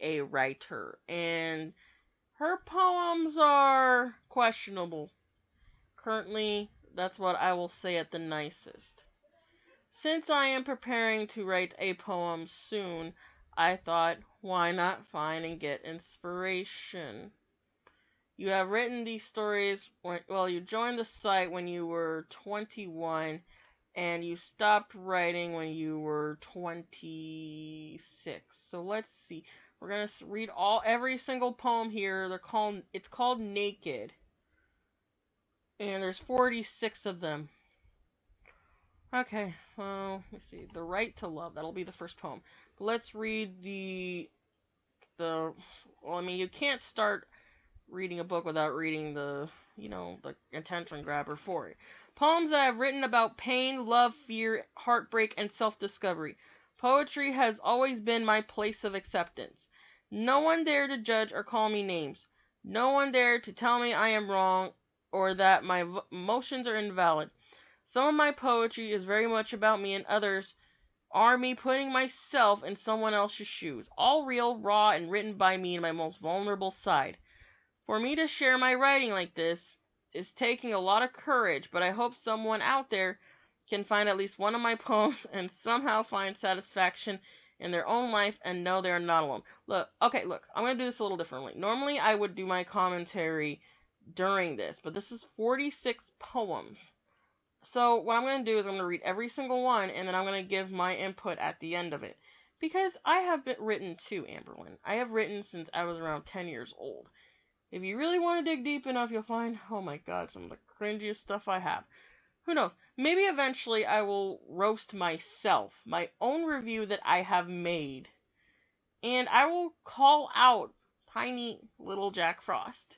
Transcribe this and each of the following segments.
a writer, and her poems are questionable. Currently, that's what I will say at the nicest. Since I am preparing to write a poem soon, I thought, why not find and get inspiration? You have written these stories well, you joined the site when you were 21 and you stopped writing when you were 26. So let's see. We're going to read every single poem here. It's called Naked. And there's 46 of them. Okay, so let's see. The Right to Love. That'll be the first poem. But let's read well, I mean, you can't start reading a book without reading the attention grabber for it. Poems that I've written about pain, love, fear, heartbreak, and self-discovery. Poetry has always been my place of acceptance. No one dared to judge or call me names. No one dared to tell me I am wrong or that my emotions are invalid. Some of my poetry is very much about me, and others are me putting myself in someone else's shoes. All real, raw, and written by me in my most vulnerable side. For me to share my writing like this is taking a lot of courage, but I hope someone out there can find at least one of my poems and somehow find satisfaction in their own life and know they're not alone. Look, I'm going to do this a little differently. Normally, I would do my commentary during this, but this is 46 poems. So what I'm going to do is I'm going to read every single one, and then I'm going to give my input at the end of it. Because I have written too, Amberlynn. I have written since I was around 10 years old. If you really want to dig deep enough, you'll find, oh my god, some of the cringiest stuff I have. Who knows? Maybe eventually I will roast myself, my own review that I have made. And I will call out tiny little Jack Frost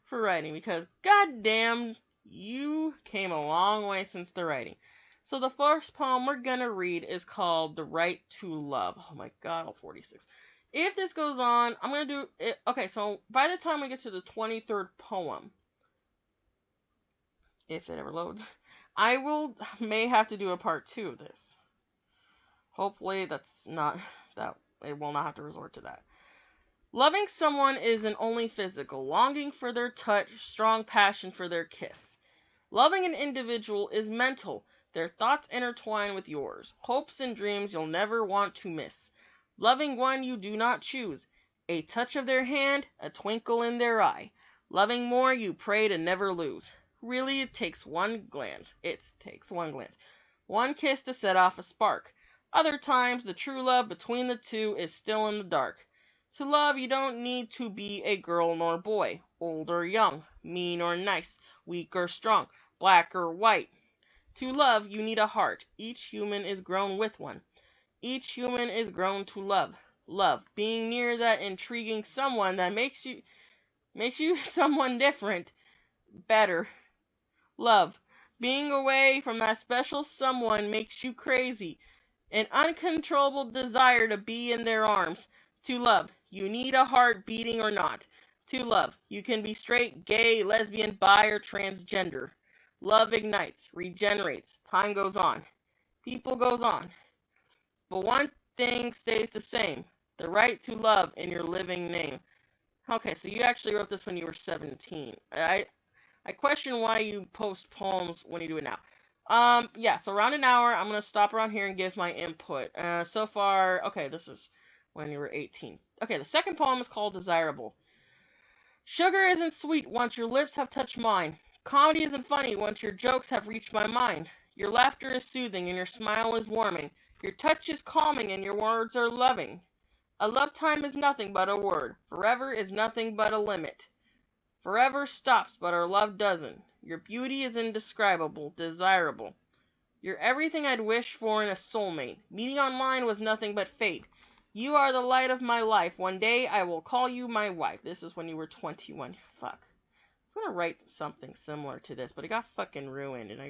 for writing, because goddamn, you came a long way since the writing. So the first poem we're gonna read is called The Right to Love. Oh my god, all 46. If this goes on, I'm going to do it. Okay, so by the time we get to the 23rd poem, if it ever loads, I may have to do a part 2 of this. Hopefully it will not have to resort to that. Loving someone isn't only physical, longing for their touch, strong passion for their kiss. Loving an individual is mental, their thoughts intertwine with yours, hopes and dreams you'll never want to miss. Loving one you do not choose, a touch of their hand, a twinkle in their eye. Loving more you pray to never lose. Really, it takes one glance. One kiss to set off a spark. Other times, the true love between the two is still in the dark. To love, you don't need to be a girl nor boy, old or young, mean or nice, weak or strong, black or white. To love, you need a heart. Each human is grown with one. Each human is grown to love. Love, being near that intriguing someone that makes you someone different, better. Love, being away from that special someone makes you crazy. An uncontrollable desire to be in their arms. To love, you need a heart beating or not. To love, you can be straight, gay, lesbian, bi, or transgender. Love ignites, regenerates, time goes on. People goes on. But one thing stays the same. The right to love in your living name. Okay, so you actually wrote this when you were 17. I question why you post poems when you do it now. Yeah, so around an hour, I'm going to stop around here and give my input. So far, okay, this is when you were 18. Okay, the second poem is called Desirable. Sugar isn't sweet once your lips have touched mine. Comedy isn't funny once your jokes have reached my mind. Your laughter is soothing and your smile is warming. Your touch is calming and your words are loving. A love time is nothing but a word. Forever is nothing but a limit. Forever stops, but our love doesn't. Your beauty is indescribable, desirable. You're everything I'd wish for in a soulmate. Meeting online was nothing but fate. You are the light of my life. One day I will call you my wife. This is when you were 21. Fuck. I was gonna write something similar to this, but it got fucking ruined, and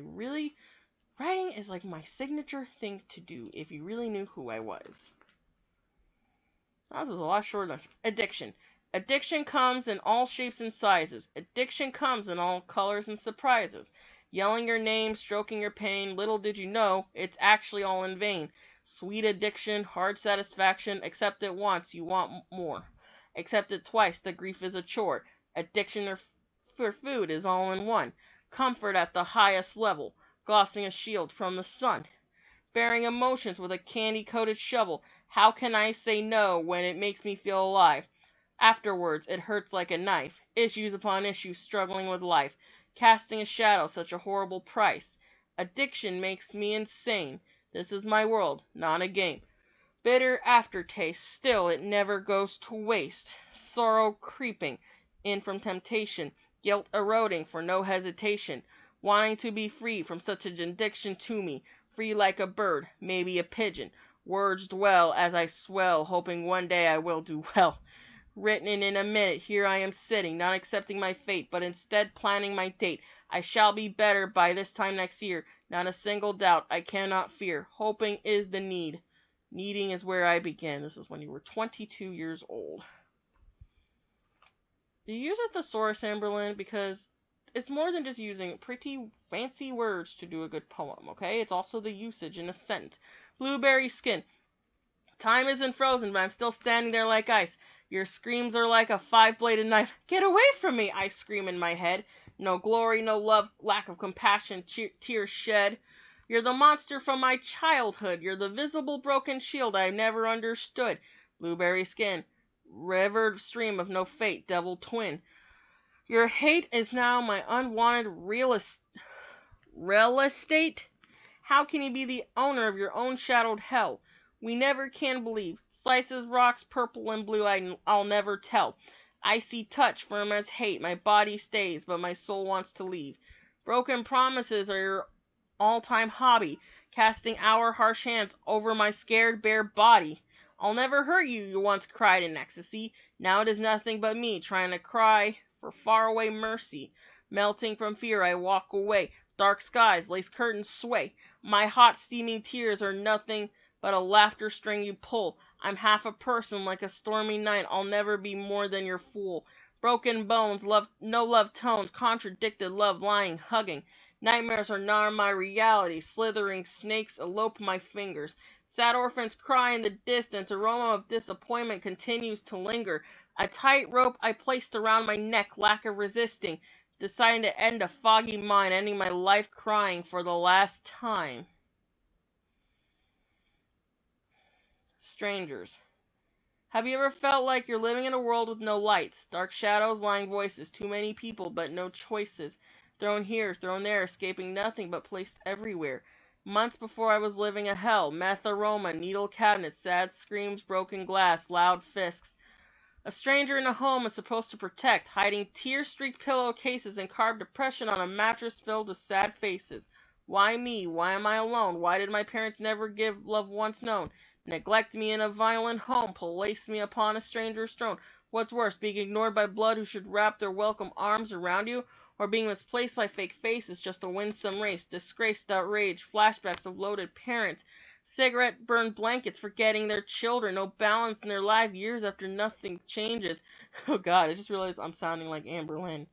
writing is like my signature thing to do if you really knew who I was. That was a lot shorter than addiction. Addiction comes in all shapes and sizes. Addiction comes in all colors and surprises. Yelling your name, stroking your pain, little did you know, it's actually all in vain. Sweet addiction, hard satisfaction. Accept it once, you want more. Accept it twice, the grief is a chore. Addiction for food is all in one. Comfort at the highest level, glossing a shield from the sun. Bearing emotions with a candy-coated shovel. How can I say no when it makes me feel alive? Afterwards, it hurts like a knife. Issues upon issues struggling with life. Casting a shadow, such a horrible price. Addiction makes me insane. This is my world, not a game. Bitter aftertaste, still it never goes to waste. Sorrow creeping in from temptation. Guilt eroding for no hesitation. Wanting to be free from such an addiction to me. Free like a bird, maybe a pigeon. Words dwell as I swell, hoping one day I will do well. Written in a minute, here I am sitting, not accepting my fate, but instead planning my date. I shall be better by this time next year. Not a single doubt, I cannot fear. Hoping is the need. Needing is where I begin. This is when you were 22 years old. You use a thesaurus, Amberlynn, because it's more than just using pretty fancy words to do a good poem, okay? It's also the usage in a sentence. Blueberry skin. Time isn't frozen, but I'm still standing there like ice. Your screams are like a five-bladed knife. Get away from me, I scream in my head. No glory, no love, lack of compassion, tears shed. You're the monster from my childhood. You're the visible broken shield I've never understood. Blueberry skin, river stream of no fate, devil twin. Your hate is now my unwanted real estate. How can you be the owner of your own shadowed hell? We never can believe. Slices rocks purple and blue, I'll never tell. Icy touch, firm as hate. My body stays, but my soul wants to leave. Broken promises are your all-time hobby, casting our harsh hands over my scared bare body. I'll never hurt you, you once cried in ecstasy. Now it is nothing but me, trying to cry for faraway mercy. Melting from fear, I walk away. Dark skies, lace curtains sway. My hot steaming tears are nothing but a laughter string you pull. I'm half a person like a stormy night. I'll never be more than your fool. Broken bones, love, no love tones, contradicted love lying, hugging. Nightmares are not my reality. Slithering snakes elope my fingers. Sad orphans cry in the distance. Aroma of disappointment continues to linger. A tight rope I placed around my neck, lack of resisting. Deciding to end a foggy mind, ending my life crying for the last time. Strangers. Have you ever felt like you're living in a world with no lights? Dark shadows, lying voices, too many people but no choices. Thrown here, thrown there, escaping nothing but placed everywhere. Months before I was living a hell. Meth aroma, needle cabinets, sad screams, broken glass, loud fists. A stranger in a home is supposed to protect, hiding tear-streaked pillowcases and carved depression on a mattress filled with sad faces. Why me? Why am I alone? Why did my parents never give love once known? Neglect me in a violent home, place me upon a stranger's throne. What's worse, being ignored by blood who should wrap their welcome arms around you, or being misplaced by fake faces just to win some race, disgraced, outraged, flashbacks of loaded parents, cigarette-burned blankets forgetting their children, no balance in their life years after nothing changes. Oh god, I just realized I'm sounding like Amberlynn.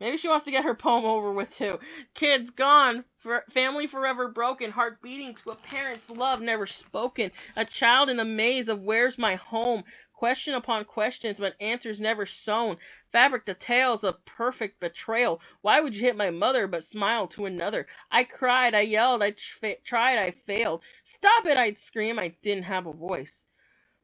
Maybe she wants to get her poem over with too. Kids gone, family forever broken, heart beating to a parent's love never spoken. A child in a maze of where's my home? Question upon questions, but answers never sown. Fabric the tales of perfect betrayal. Why would you hit my mother but smile to another? I cried, I yelled, I tried, I failed. Stop it, I'd scream, I didn't have a voice.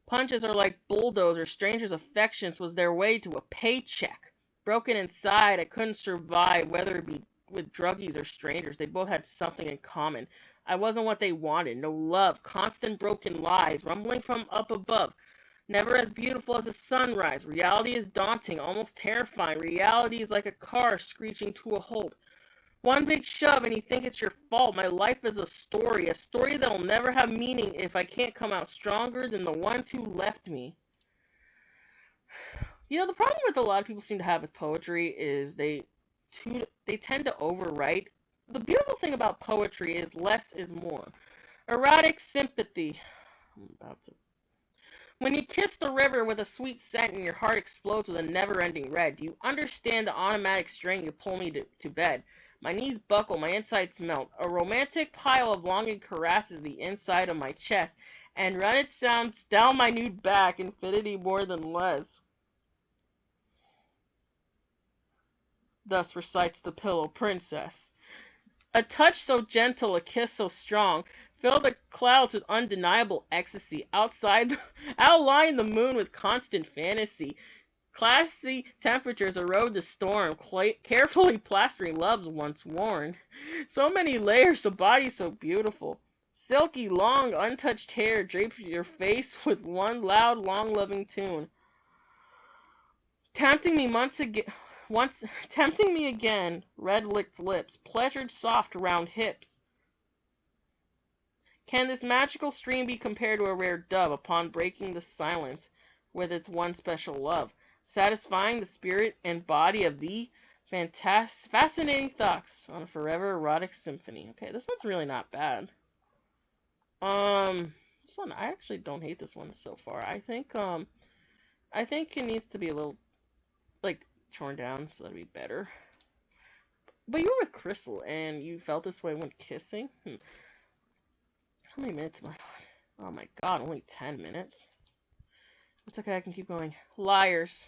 Punches are like bulldozers, strangers' affections was their way to a paycheck. Broken inside, I couldn't survive, whether it be with druggies or strangers. They both had something in common. I wasn't what they wanted. No love, constant broken lies, rumbling from up above. Never as beautiful as a sunrise. Reality is daunting, almost terrifying. Reality is like a car screeching to a halt. One big shove and you think it's your fault. My life is a story that'll never have meaning if I can't come out stronger than the ones who left me. You know, the problem with a lot of people seem to have with poetry is they tend to overwrite. The beautiful thing about poetry is less is more. Erotic sympathy. When you kiss the river with a sweet scent and your heart explodes with a never-ending red, do you understand the automatic string you pull me to bed? My knees buckle, my insides melt. A romantic pile of longing caresses the inside of my chest, and run its sounds down my nude back, infinity more than less. Thus recites the Pillow Princess. A touch so gentle, a kiss so strong, fill the clouds with undeniable ecstasy. Outline the moon with constant fantasy. Classy temperatures erode the storm, carefully plastering love's once worn. So many layers, a body so beautiful. Silky, long, untouched hair drapes your face with one loud, long-loving tune. Tempting me tempting me again, red-licked lips, pleasured soft round hips. Can this magical stream be compared to a rare dove upon breaking the silence with its one special love, satisfying the spirit and body of thee? Fascinating thoughts on a forever erotic symphony. Okay, this one's really not bad. This one, I actually don't hate this one so far. I think it needs to be a little, like, torn down so that'd be better. But you were with Crystal and you felt this way when kissing? How many minutes am I on? Oh my god, only 10 minutes. It's okay, I can keep going. Liars.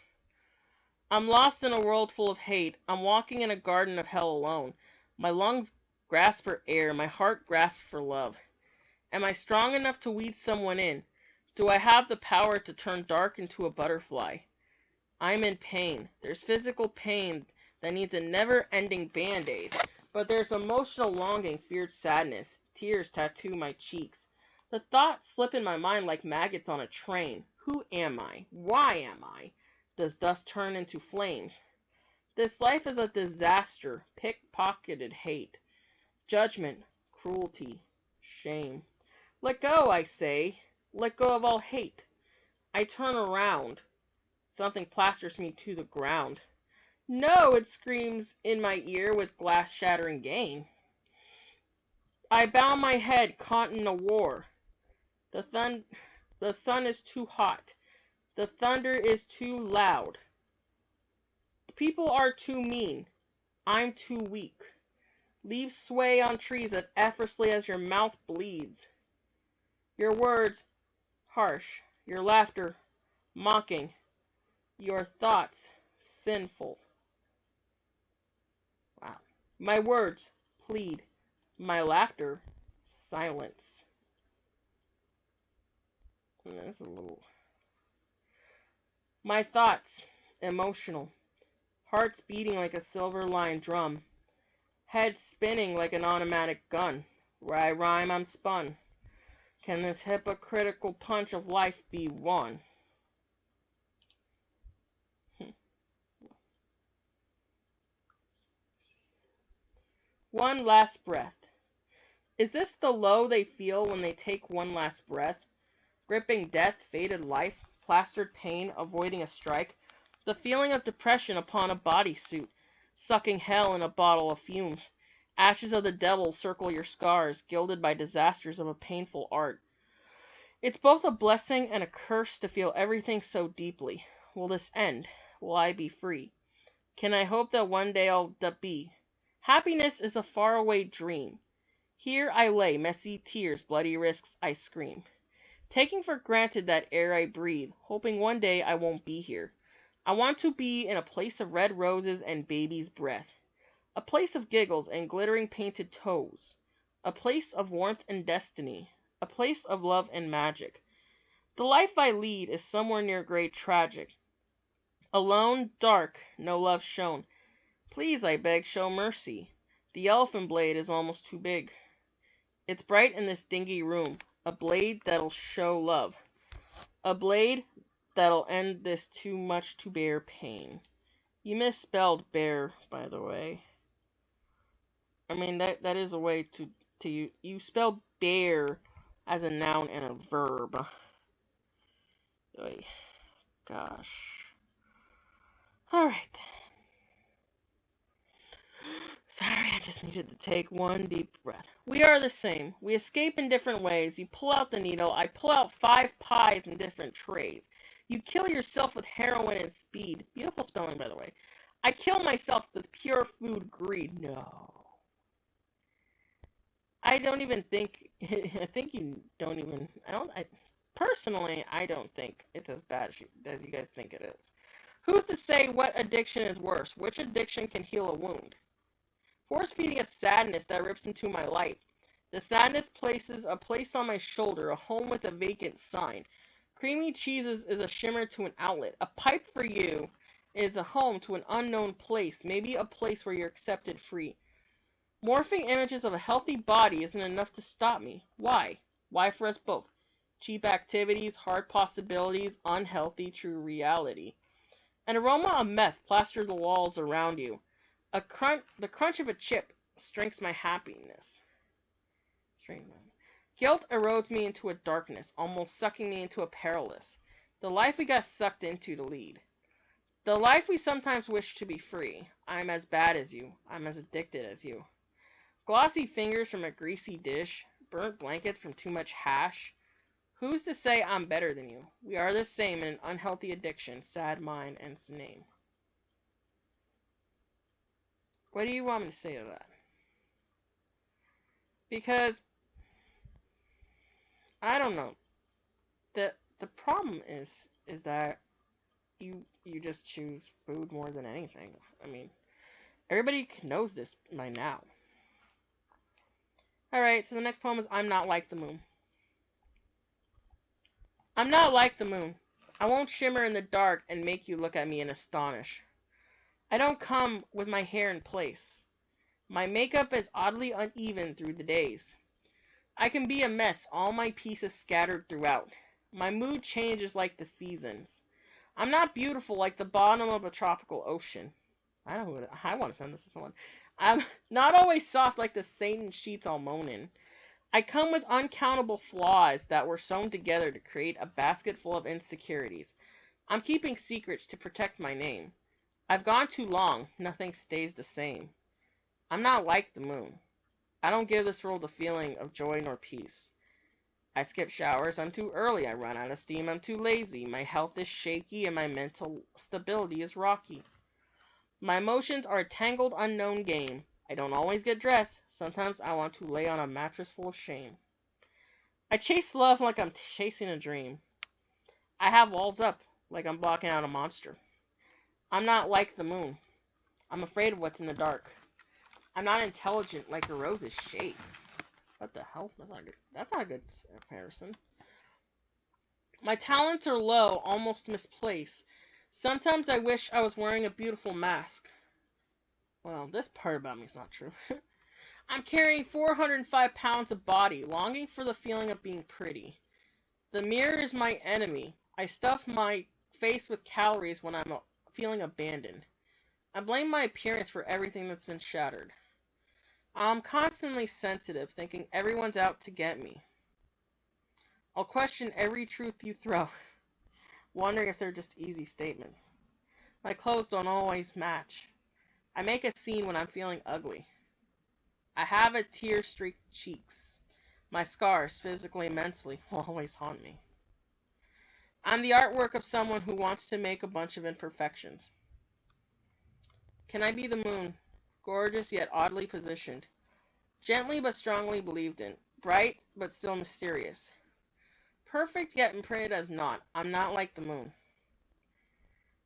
I'm lost in a world full of hate. I'm walking in a garden of hell alone. My lungs grasp for air, my heart grasps for love. Am I strong enough to weed someone in? Do I have the power to turn dark into a butterfly? I'm in pain. There's physical pain that needs a never-ending band-aid. But there's emotional longing, feared sadness. Tears tattoo my cheeks. The thoughts slip in my mind like maggots on a train. Who am I? Why am I? Does dust turn into flames? This life is a disaster, pickpocketed hate, judgment, cruelty, shame. Let go, I say. Let go of all hate. I turn around. Something plasters me to the ground. No, it screams in my ear with glass-shattering gain. I bow my head, caught in a war. The sun is too hot. The thunder is too loud. The people are too mean. I'm too weak. Leaves sway on trees as effortlessly as your mouth bleeds. Your words, harsh. Your laughter, mocking. Your thoughts, sinful. Wow. My words, plead. My laughter, silence. And this is a little... My thoughts, emotional. Hearts beating like a silver-lined drum. Head spinning like an automatic gun. Where I rhyme, I'm spun. Can this hypocritical punch of life be won? One last breath. Is this the low they feel when they take one last breath? Gripping death, faded life, plastered pain, avoiding a strike. The feeling of depression upon a bodysuit. Sucking hell in a bottle of fumes. Ashes of the devil circle your scars, gilded by disasters of a painful art. It's both a blessing and a curse to feel everything so deeply. Will this end? Will I be free? Can I hope that one day I'll be? Happiness is a faraway dream. Here I lay, messy tears, bloody risks, I scream. Taking for granted that air I breathe, hoping one day I won't be here. I want to be in a place of red roses and baby's breath. A place of giggles and glittering painted toes. A place of warmth and destiny. A place of love and magic. The life I lead is somewhere near great tragic. Alone, dark, no love shown. Please, I beg, show mercy. The elephant blade is almost too big. It's bright in this dingy room. A blade that'll show love. A blade that'll end this too much to bear pain. You misspelled bear, by the way. I mean, that is a way to you spell bear as a noun and a verb. Oy, gosh. Alright then. Sorry, I just needed to take one deep breath. We are the same. We escape in different ways. You pull out the needle. I pull out 5 pies in different trays. You kill yourself with heroin and speed. Beautiful spelling, by the way. I kill myself with pure food greed. No. I don't even think. I think you don't even. Personally, I don't think it's as bad as you guys think it is. Who's to say what addiction is worse? Which addiction can heal a wound? Force feeding a sadness that rips into my life. The sadness places a place on my shoulder, a home with a vacant sign. Creamy cheeses is a shimmer to an outlet. A pipe for you is a home to an unknown place, maybe a place where you're accepted free. Morphing images of a healthy body isn't enough to stop me. Why? Why for us both? Cheap activities, hard possibilities, unhealthy true reality. An aroma of meth plastered the walls around you. The crunch of a chip strengthens my happiness. Guilt erodes me into a darkness, almost sucking me into a perilous. The life we got sucked into to lead. The life we sometimes wish to be free. I'm as bad as you. I'm as addicted as you. Glossy fingers from a greasy dish. Burnt blankets from too much hash. Who's to say I'm better than you? We are the same in an unhealthy addiction, sad mind, and its name. What do you want me to say to that? Because I don't know. The problem is that you just choose food more than anything. I mean, everybody knows this by now. Alright, so the next poem is I'm Not Like the Moon. I'm not like the moon. I won't shimmer in the dark and make you look at me and astonish. I don't come with my hair in place. My makeup is oddly uneven through the days. I can be a mess, all my pieces scattered throughout. My mood changes like the seasons. I'm not beautiful like the bottom of a tropical ocean. I want to send this to someone. I'm not always soft like the Satan sheets all moaning. I come with uncountable flaws that were sewn together to create a basket full of insecurities. I'm keeping secrets to protect my name. I've gone too long, nothing stays the same. I'm not like the moon. I don't give this world a feeling of joy nor peace. I skip showers, I'm too early, I run out of steam, I'm too lazy, my health is shaky and my mental stability is rocky. My emotions are a tangled unknown game. I don't always get dressed, sometimes I want to lay on a mattress full of shame. I chase love like I'm chasing a dream. I have walls up like I'm blocking out a monster. I'm not like the moon. I'm afraid of what's in the dark. I'm not intelligent like a rose's shape. What the hell? That's not a good comparison. My talents are low, almost misplaced. Sometimes I wish I was wearing a beautiful mask. Well, this part about me is not true. I'm carrying 405 pounds of body, longing for the feeling of being pretty. The mirror is my enemy. I stuff my face with calories when I'm feeling abandoned. I blame my appearance for everything that's been shattered. I'm constantly sensitive, thinking everyone's out to get me. I'll question every truth you throw, wondering if they're just easy statements. My clothes don't always match. I make a scene when I'm feeling ugly. I have a tear-streaked cheeks. My scars, physically and mentally, will always haunt me. I'm the artwork of someone who wants to make a bunch of imperfections. Can I be the moon, gorgeous yet oddly positioned, gently but strongly believed in, bright but still mysterious, perfect yet imprinted as not? I'm not like the moon.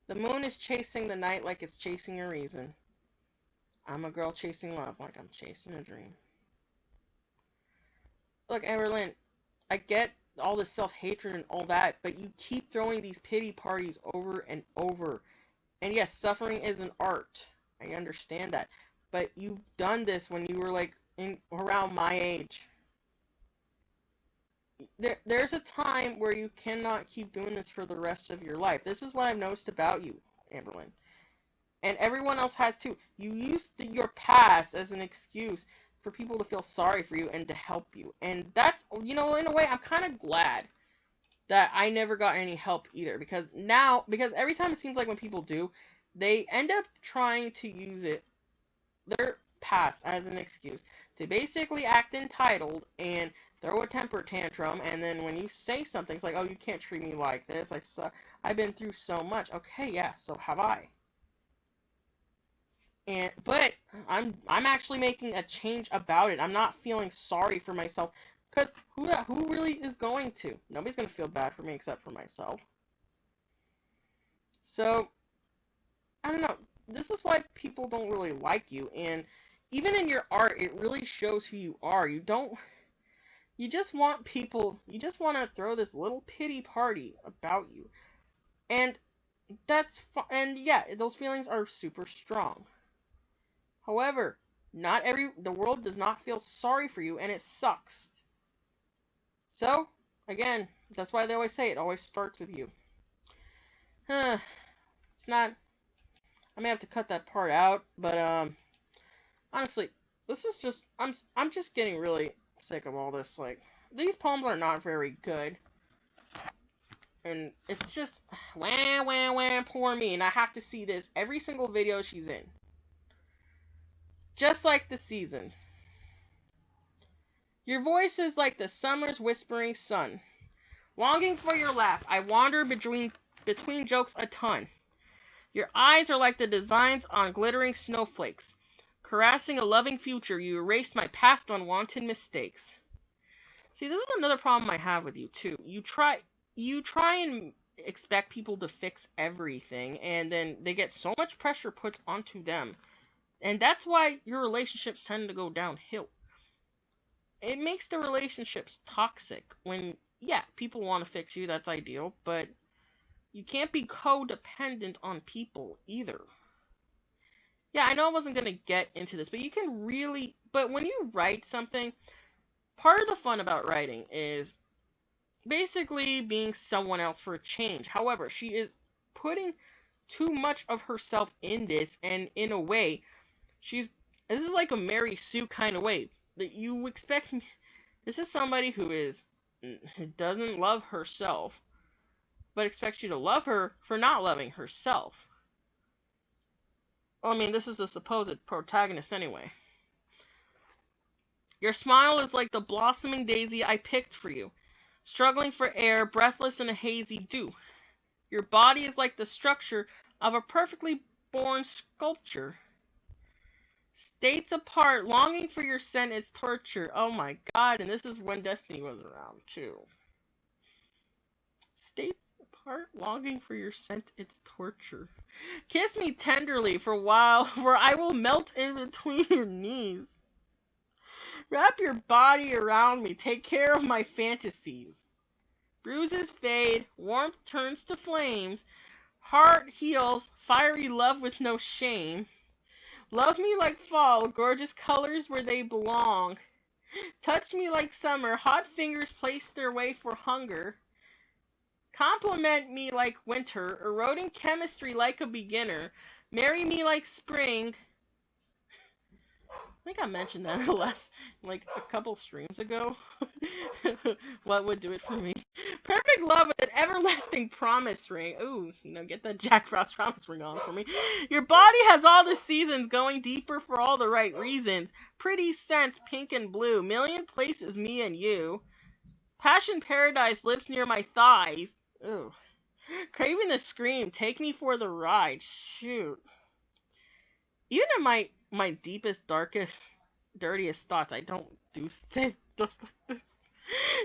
The moon is chasing the night like it's chasing a reason. I'm a girl chasing love like I'm chasing a dream. Look, Amberlynn, I get all this self-hatred and all that, but you keep throwing these pity parties over and over. And yes, suffering is an art. I understand that. But you've done this when you were like around my age. There's a time where you cannot keep doing this for the rest of your life. This is what I've noticed about you, Amberlynn. And everyone else has too. You use your past as an excuse for people to feel sorry for you and to help you. And that's, in a way, I'm kind of glad that I never got any help either. Because every time it seems like when people do, they end up trying to use their past as an excuse to basically act entitled and throw a temper tantrum. And then when you say something, it's like, oh, you can't treat me like this. I've been through so much. Okay, yeah, so have I. But I'm actually making a change about it. I'm not feeling sorry for myself because who really is going to? Nobody's gonna feel bad for me except for myself. So I don't know. This is why people don't really like you, and even in your art, it really shows who you are. You don't. You just want people. You just want to throw this little pity party about you, and and yeah, those feelings are super strong. However, not the world does not feel sorry for you, and it sucks. So, again, that's why they always say it always starts with you. Huh. It's not. I may have to cut that part out, but honestly, this is just. I'm just getting really sick of all this. Like, these poems are not very good, and it's just wah wah wah, poor me, and I have to see this every single video she's in, just like the seasons. Your voice is like the summer's whispering sun. Longing for your laugh, I wander between jokes a ton. Your eyes are like the designs on glittering snowflakes. Caressing a loving future, you erase my past unwanted mistakes. See, this is another problem I have with you too. You try and expect people to fix everything, and then they get so much pressure put onto them. And that's why your relationships tend to go downhill. It makes the relationships toxic when, yeah, people want to fix you, that's ideal, but you can't be codependent on people either. Yeah, I know I wasn't going to get into this, but you can really, but when you write something, part of the fun about writing is basically being someone else for a change. However, she is putting too much of herself in this, and in a way, she's, this is like a Mary Sue kind of way that you expect. This is somebody who doesn't love herself, but expects you to love her for not loving herself. Well, I mean, this is the supposed protagonist anyway. Your smile is like the blossoming daisy I picked for you, struggling for air, breathless in a hazy dew. Your body is like the structure of a perfectly born sculpture. States apart, longing for your scent is torture. Oh my god, and this is when Destiny was around, too. States apart, longing for your scent, it's torture. Kiss me tenderly for a while, for I will melt in between your knees. Wrap your body around me, take care of my fantasies. Bruises fade, warmth turns to flames, heart heals, fiery love with no shame. Love me like fall, gorgeous colors where they belong. Touch me like summer, hot fingers place their way for hunger. Compliment me like winter, eroding chemistry like a beginner. Marry me like spring. I think I mentioned that like a couple streams ago. What would do it for me? Perfect love with an everlasting promise ring. Ooh, get that Jack Frost promise ring on for me. Your body has all the seasons, going deeper for all the right reasons. Pretty scents, pink and blue. Million places, me and you. Passion paradise lives near my thighs. Ooh. Craving the scream, take me for the ride. Shoot. Even in my deepest, darkest, dirtiest thoughts, I don't do say stuff like this.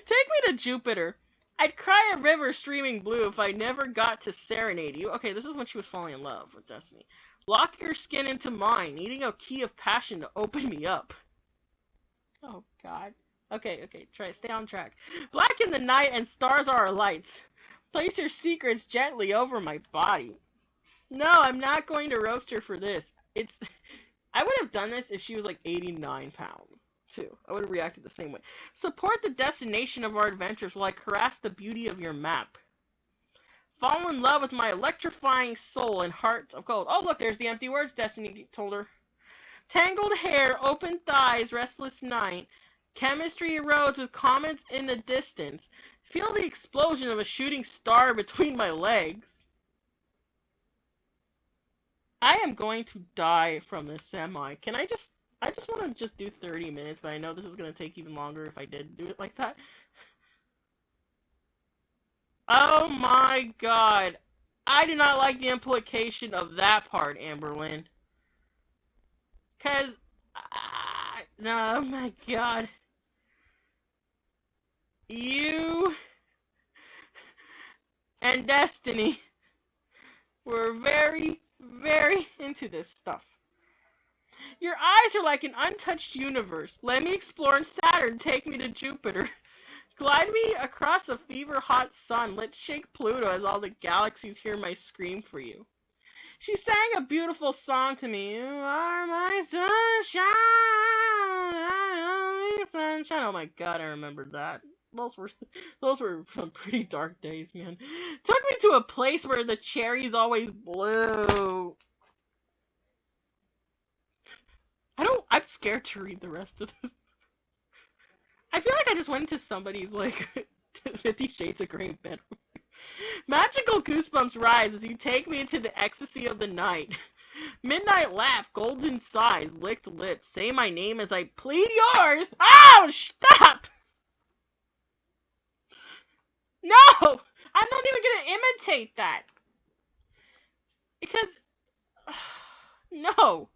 Take me to Jupiter. I'd cry a river streaming blue if I never got to serenade you. Okay, this is when she was falling in love with Destiny. Lock your skin into mine, needing a key of passion to open me up. Oh, God. Okay, stay on track. Black in the night and stars are our lights. Place your secrets gently over my body. No, I'm not going to roast her for this. I would have done this if she was like 89 pounds, too. I would have reacted the same way. Support the destination of our adventures while I caress the beauty of your map. Fall in love with my electrifying soul and heart of gold. Oh, look, there's the empty words Destiny told her. Tangled hair, open thighs, restless night. Chemistry erodes with comets in the distance. Feel the explosion of a shooting star between my legs. I am going to die from this semi. I just want to just do 30 minutes, but I know this is going to take even longer if I did do it like that. Oh my god. I do not like the implication of that part, Amberlynn. Cause, no, oh my god. You and Destiny were very, very into this stuff. Your eyes are like an untouched universe. Let me explore Saturn, take me to Jupiter. Glide me across a fever-hot sun. Let's shake Pluto as all the galaxies hear my scream for you. She sang a beautiful song to me. You are my sunshine. Oh my god, I remembered that. Those were some pretty dark days, man. Took me to a place where the cherries always blew. I'm scared to read the rest of this. I feel like I just went into somebody's, like, 50 Shades of Grey bedroom. Magical goosebumps rise as you take me into the ecstasy of the night. Midnight laugh, golden sighs, licked lips. Say my name as I plead yours. Oh, stop! No! I'm not even gonna imitate that. Because, no.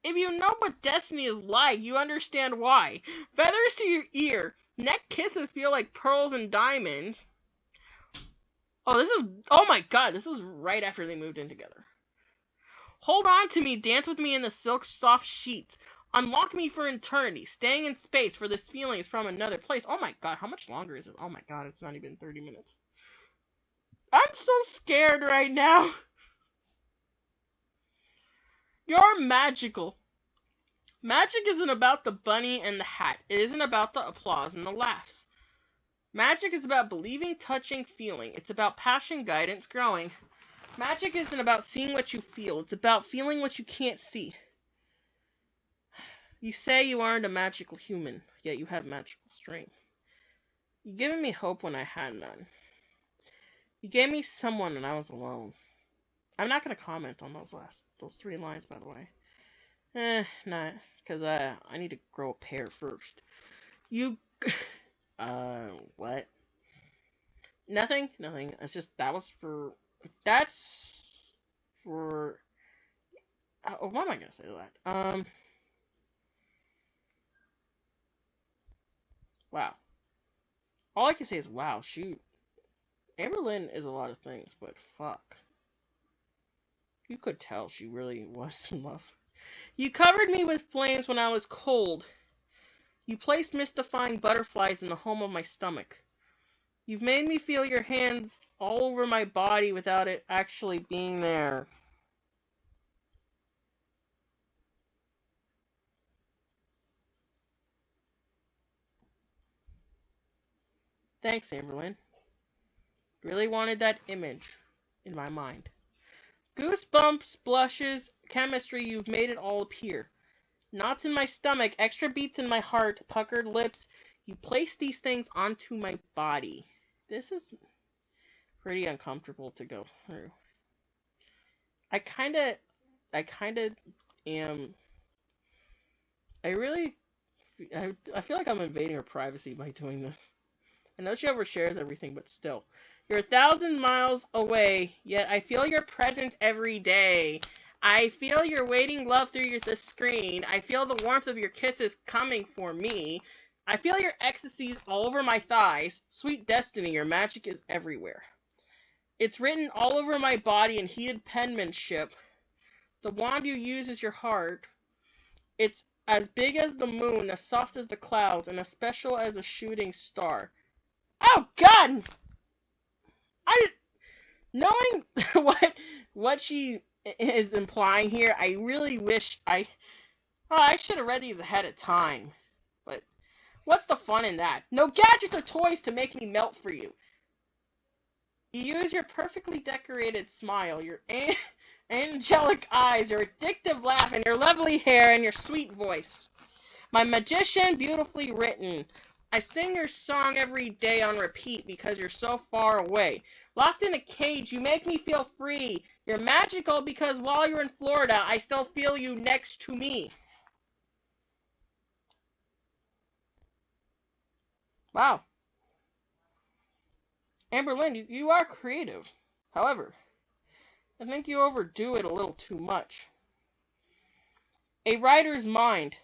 If you know what destiny is like, you understand why. Feathers to your ear. Neck kisses feel like pearls and diamonds. Oh my god, this was right after they moved in together. Hold on to me, dance with me in the silk soft sheets. Unlock me for eternity, staying in space for this feeling is from another place. Oh my god, how much longer is it? Oh my god, it's not even 30 minutes. I'm so scared right now. You're magical. Magic isn't about the bunny and the hat. It isn't about the applause and the laughs. Magic is about believing, touching, feeling. It's about passion, guidance, growing. Magic isn't about seeing what you feel. It's about feeling what you can't see. You say you aren't a magical human, yet you have magical strength. You've given me hope when I had none. You gave me someone when I was alone. I'm not going to comment on those 3 lines, by the way. Not, because I need to grow a pair first. You, what? Nothing. It's just, that's for, why am I going to say that? Wow. All I can say is, wow, shoot. Amberlynn is a lot of things, but fuck. You could tell she really was in love. You covered me with flames when I was cold. You placed mystifying butterflies in the home of my stomach. You've made me feel your hands all over my body without it actually being there. Thanks, Amberlynn. Really wanted that image in my mind. Goosebumps, blushes, chemistry, you've made it all appear. Knots in my stomach, extra beats in my heart, puckered lips. You place these things onto my body. This is pretty uncomfortable to go through. I kind of am. I feel like I'm invading her privacy by doing this. I know she overshares everything, but still. You're 1,000 miles away, yet I feel your presence every day. I feel your waiting love through the screen. I feel the warmth of your kisses coming for me. I feel your ecstasy all over my thighs. Sweet destiny, your magic is everywhere. It's written all over my body in heated penmanship. The wand you use is your heart. It's as big as the moon, as soft as the clouds, and as special as a shooting star. Oh God! Knowing what she is implying here, I really wish I should have read these ahead of time. But what's the fun in that? No gadgets or toys to make me melt for you. You use your perfectly decorated smile, your angelic eyes, your addictive laugh, and your lovely hair, and your sweet voice. My magician, beautifully written. I sing your song every day on repeat because you're so far away. Locked in a cage, you make me feel free. You're magical because while you're in Florida, I still feel you next to me. Wow. Amberlynn, you are creative. However, I think you overdo it a little too much. A writer's mind.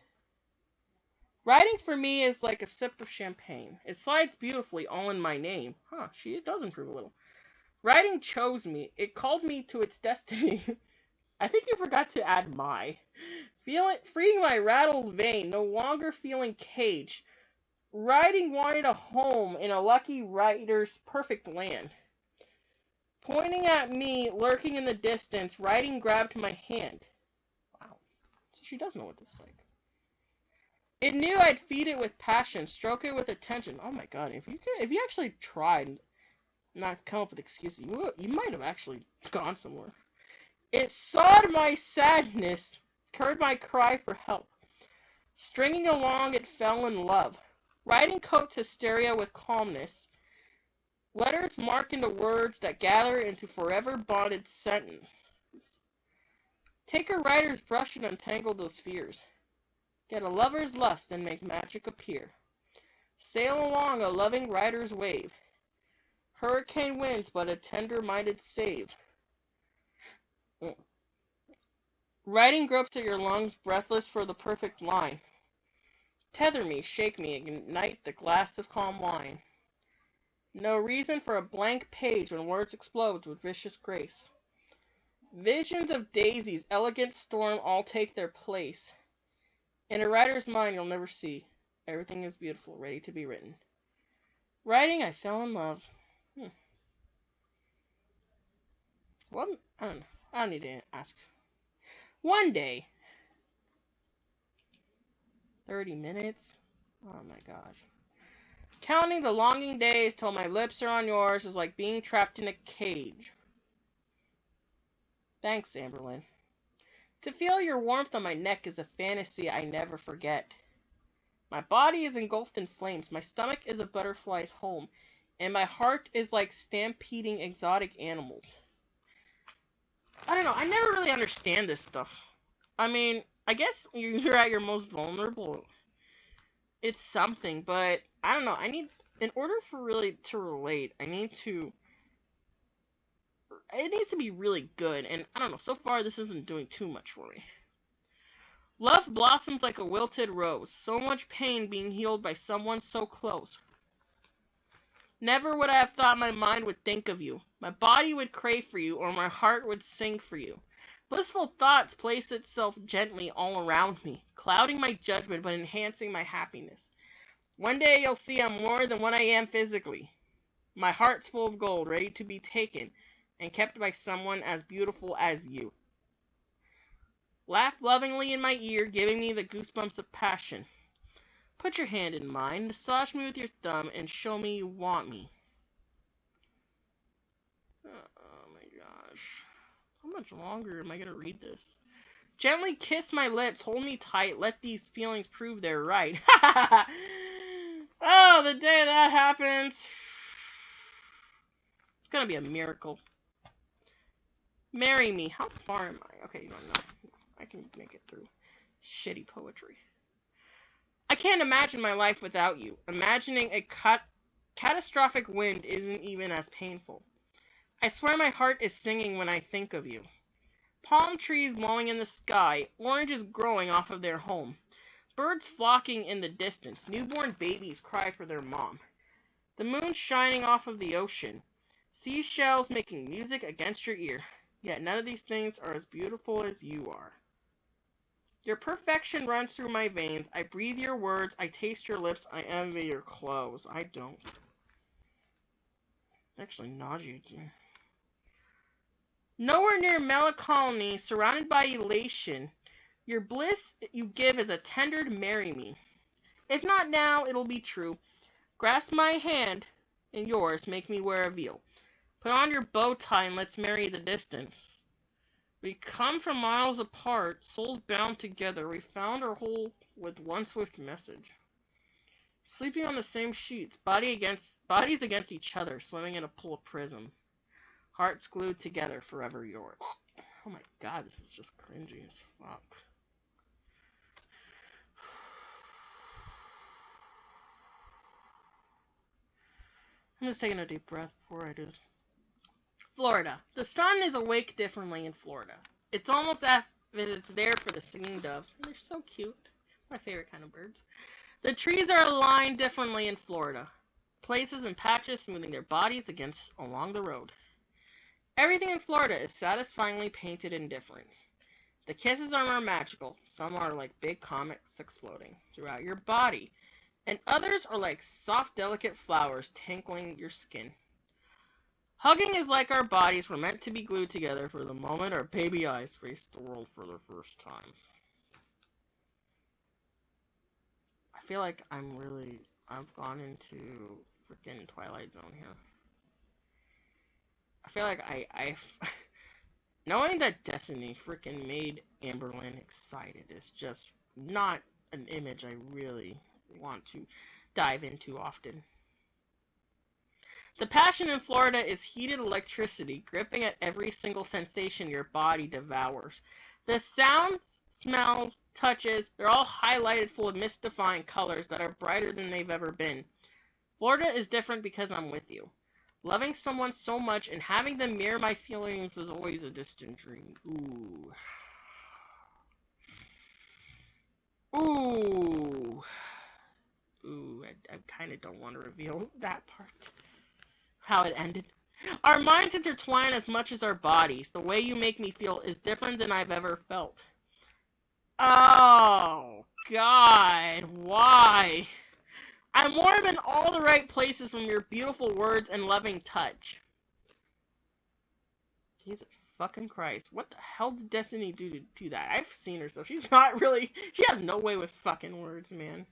Writing for me is like a sip of champagne. It slides beautifully all in my name. Huh, it does improve a little. Writing chose me. It called me to its destiny. I think you forgot to add my. Freeing my rattled vein, no longer feeling caged. Writing wanted a home in a lucky writer's perfect land. Pointing at me, lurking in the distance, writing grabbed my hand. Wow. So she does know what this is like. It knew I'd feed it with passion, stroke it with attention. Oh my god, if you actually tried not come up with excuses, you might have actually gone somewhere. It sawed my sadness, heard my cry for help. Stringing along, it fell in love. Writing coats hysteria with calmness. Letters mark into words that gather into forever bonded sentence. Take a writer's brush and untangle those fears. Get a lover's lust and make magic appear. Sail along a loving writer's wave. Hurricane winds, but a tender-minded save. Writing gropes at your lungs, breathless for the perfect line. Tether me, shake me, ignite the glass of calm wine. No reason for a blank page when words explode with vicious grace. Visions of daisies, elegant storm, all take their place. In a writer's mind you'll never see. Everything is beautiful, ready to be written. Writing, I fell in love. What? I don't need to ask. One day. 30 minutes? Oh my gosh. Counting the longing days till my lips are on yours is like being trapped in a cage. Thanks, Amberlynn. To feel your warmth on my neck is a fantasy I never forget. My body is engulfed in flames, my stomach is a butterfly's home, and my heart is like stampeding exotic animals. I don't know, I never really understand this stuff. I mean, I guess you're at your most vulnerable. It's something, but I don't know, in order for really to relate, it needs to be really good, and I don't know, so far this isn't doing too much for me. Love blossoms like a wilted rose, so much pain being healed by someone so close. Never would I have thought my mind would think of you, my body would crave for you, or my heart would sing for you. Blissful thoughts place itself gently all around me, clouding my judgment but enhancing my happiness. One day you'll see I'm more than what I am physically. My heart's full of gold, ready to be taken and kept by someone as beautiful as you. Laugh lovingly in my ear, giving me the goosebumps of passion. Put your hand in mine, massage me with your thumb, and show me you want me. Oh my gosh. How much longer am I gonna read this? Gently kiss my lips, hold me tight, let these feelings prove they're right. Oh, the day that happens. It's gonna be a miracle. Marry me. How far am I? Okay, no. I can make it through. Shitty poetry. I can't imagine my life without you. Imagining a catastrophic wind isn't even as painful. I swear my heart is singing when I think of you. Palm trees blowing in the sky, oranges growing off of their home. Birds flocking in the distance, newborn babies cry for their mom. The moon shining off of the ocean. Seashells making music against your ear. Yet none of these things are as beautiful as you are. Your perfection runs through my veins. I breathe your words. I taste your lips. I envy your clothes. I don't. Actually nauseates me. Nowhere near melancholy, surrounded by elation. Your bliss you give is a tender marry me. If not now, it'll be true. Grasp my hand in yours, make me wear a veil. Put on your bow tie and let's marry the distance. We come from miles apart, souls bound together. We found our whole with one swift message. Sleeping on the same sheets, bodies against each other, swimming in a pool of prism. Hearts glued together, forever yours. Oh my god, this is just cringy as fuck. I'm just taking a deep breath before I do this. Florida. The sun is awake differently in Florida. It's almost as It's there for the singing doves. They're so cute. My favorite kind of birds. The trees are aligned differently in Florida. Places and patches smoothing their bodies against along the road. Everything in Florida is satisfyingly painted in difference. The kisses are more magical. Some are like big comets exploding throughout your body, and others are like soft, delicate flowers tinkling your skin. Hugging is like our bodies were meant to be glued together for the moment our baby eyes face the world for the first time. I feel like I've gone into freaking Twilight Zone here. I feel like knowing that Destiny freaking made Amberlynn excited is just not an image I really want to dive into often. The passion in Florida is heated electricity, gripping at every single sensation your body devours. The sounds, smells, touches, they're all highlighted full of mystifying colors that are brighter than they've ever been. Florida is different because I'm with you. Loving someone so much and having them mirror my feelings was always a distant dream. Ooh. Ooh. Ooh, I kind of don't want to reveal that part. How it ended. Our minds intertwine as much as our bodies. The way you make me feel is different than I've ever felt. Oh, God, why? I'm warm in all the right places from your beautiful words and loving touch. Jesus fucking Christ. What the hell did Destiny do to do that? I've seen her, so she's not really... She has no way with fucking words, man.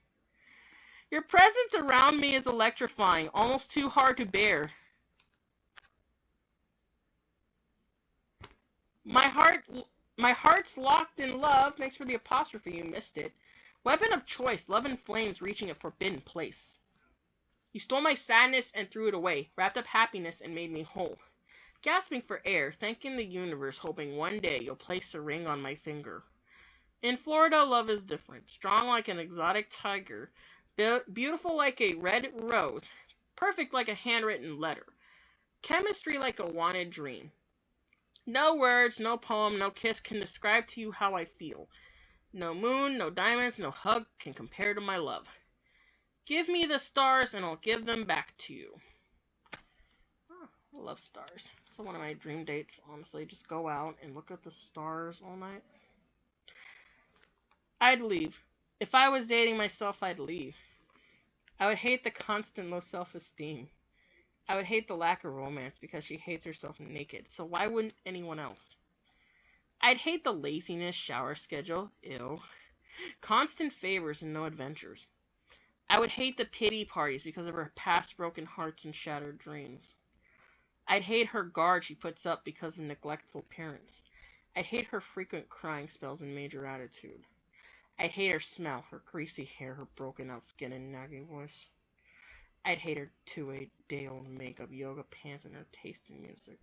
Your presence around me is electrifying, almost too hard to bear. My heart's locked in love. Thanks for the apostrophe, you missed it. Weapon of choice, love in flames reaching a forbidden place. You stole my sadness and threw it away, wrapped up happiness and made me whole. Gasping for air, thanking the universe, hoping one day you'll place a ring on my finger. In Florida, love is different. Strong like an exotic tiger, beautiful like a red rose, perfect like a handwritten letter, chemistry like a wanted dream. No words, no poem, no kiss can describe to you how I feel. No moon, no diamonds, no hug can compare to my love. Give me the stars and I'll give them back to you. Oh, I love stars. So one of my dream dates, honestly, just go out and look at the stars all night. I'd leave. If I was dating myself, I'd leave. I would hate the constant low self-esteem. I would hate the lack of romance because she hates herself naked, so why wouldn't anyone else? I'd hate the laziness, shower schedule, ew. Constant favors and no adventures. I would hate the pity parties because of her past broken hearts and shattered dreams. I'd hate her guard she puts up because of neglectful parents. I'd hate her frequent crying spells and major attitude. I'd hate her smell, her greasy hair, her broken out skin and nagging voice. I'd hate her 2-day-old makeup, yoga pants, and her taste in music.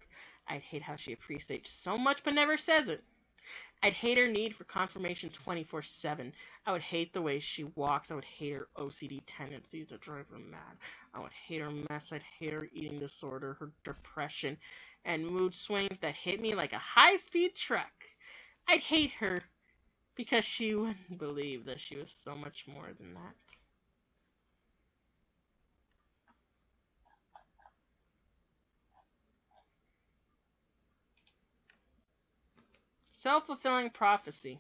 I'd hate how she appreciates so much but never says it. I'd hate her need for confirmation 24/7. I would hate the way she walks. I would hate her OCD tendencies that drive her mad. I would hate her mess. I'd hate her eating disorder, her depression, and mood swings that hit me like a high-speed truck. I'd hate her because she wouldn't believe that she was so much more than that. Self-fulfilling prophecy.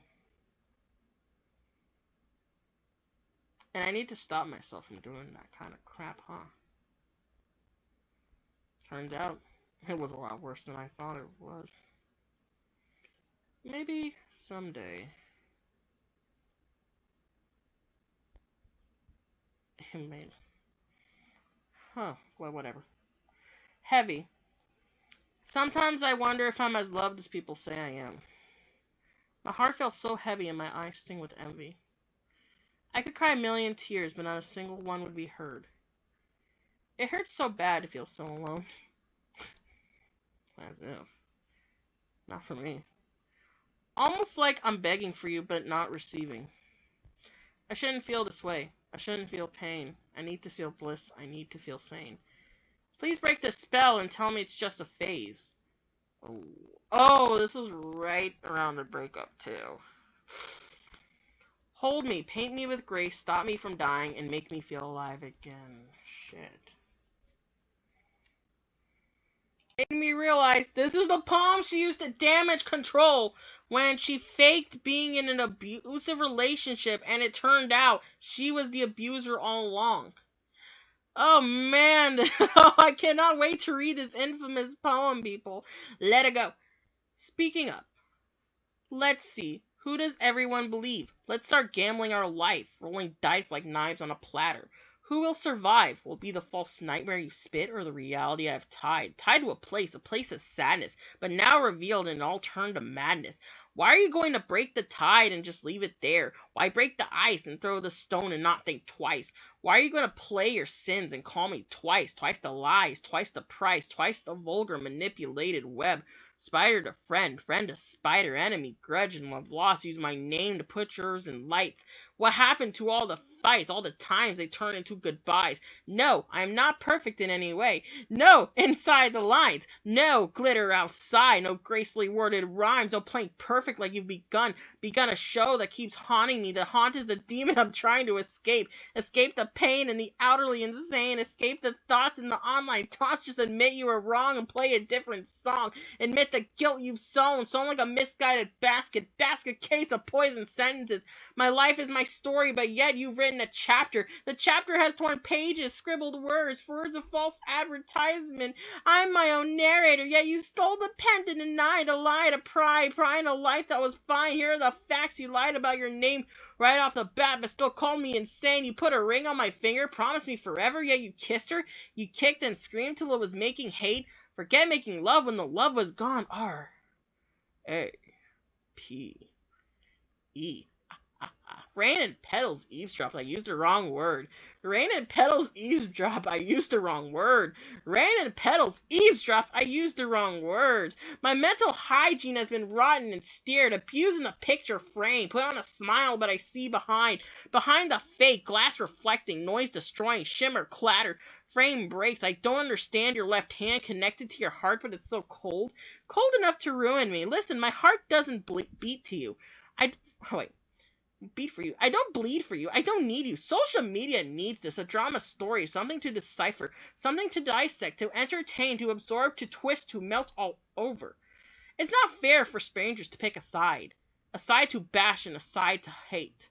And I need to stop myself from doing that kind of crap, huh? Turns out, it was a lot worse than I thought it was. Maybe someday. It may. Huh, well, whatever. Heavy. Sometimes I wonder if I'm as loved as people say I am. My heart felt so heavy and my eyes sting with envy. I could cry a million tears, but not a single one would be heard. It hurts so bad to feel so alone. As if. Not for me. Almost like I'm begging for you, but not receiving. I shouldn't feel this way. I shouldn't feel pain. I need to feel bliss. I need to feel sane. Please break the spell and tell me it's just a phase. Oh, oh, this was right around the breakup too. Hold me, paint me with grace, stop me from dying, and make me feel alive again. Shit. Made me realize this is the poem she used to damage control when she faked being in an abusive relationship and it turned out she was the abuser all along. Oh man, I cannot wait to read this infamous poem, people. Let it go. Speaking of, let's see. Who does everyone believe? Let's start gambling our life, rolling dice like knives on a platter. Who will survive? Will it be the false nightmare you spit or the reality I've tied? Tied to a place of sadness, but now revealed and all turned to madness. Why are you going to break the tide and just leave it there? Why break the ice and throw the stone and not think twice? Why are you going to play your sins and call me twice? Twice the lies, twice the price, twice the vulgar manipulated web. Spider to friend, friend to spider, enemy, grudge and love lost. Use my name to put yours in lights. What happened to all the fights, all the times they turned into goodbyes? No, I am not perfect in any way. No, inside the lines. No, glitter outside. No gracefully worded rhymes. No playing perfect like you've begun a show that keeps haunting me. The haunt is the demon I'm trying to escape. Escape the pain and the outerly insane. Escape the thoughts and the online taunts. Just admit you were wrong and play a different song. Admit the guilt you've sown like a misguided basket case of poison sentences. My life is my story, but yet you've written a chapter. The chapter has torn pages, scribbled words of false advertisement. I'm my own narrator, yet you stole the pen to deny, to lie, to pry in a life that was fine. Here are the facts. You lied about your name right off the bat, but still called me insane. You put a ring on my finger, promised me forever, yet you kissed her. You kicked and screamed till it was making hate. Forget making love when the love was gone. R-A-P-E. Rain and petals eavesdrop. I used the wrong word. Rain and petals eavesdrop. I used the wrong word. Rain and petals eavesdrop. I used the wrong words. My mental hygiene has been rotten and steered, abusing the picture frame. Put on a smile, but I see behind the fake, glass reflecting, noise destroying, shimmer, clatter. Frame breaks. I don't understand your left hand connected to your heart, but it's so cold. Cold enough to ruin me. Listen, my heart doesn't beat to you. Wait. Beat for you. I don't bleed for you. I don't need you. Social media needs this. A drama story. Something to decipher. Something to dissect. To entertain. To absorb. To twist. To melt all over. It's not fair for strangers to pick a side. A side to bash and a side to hate.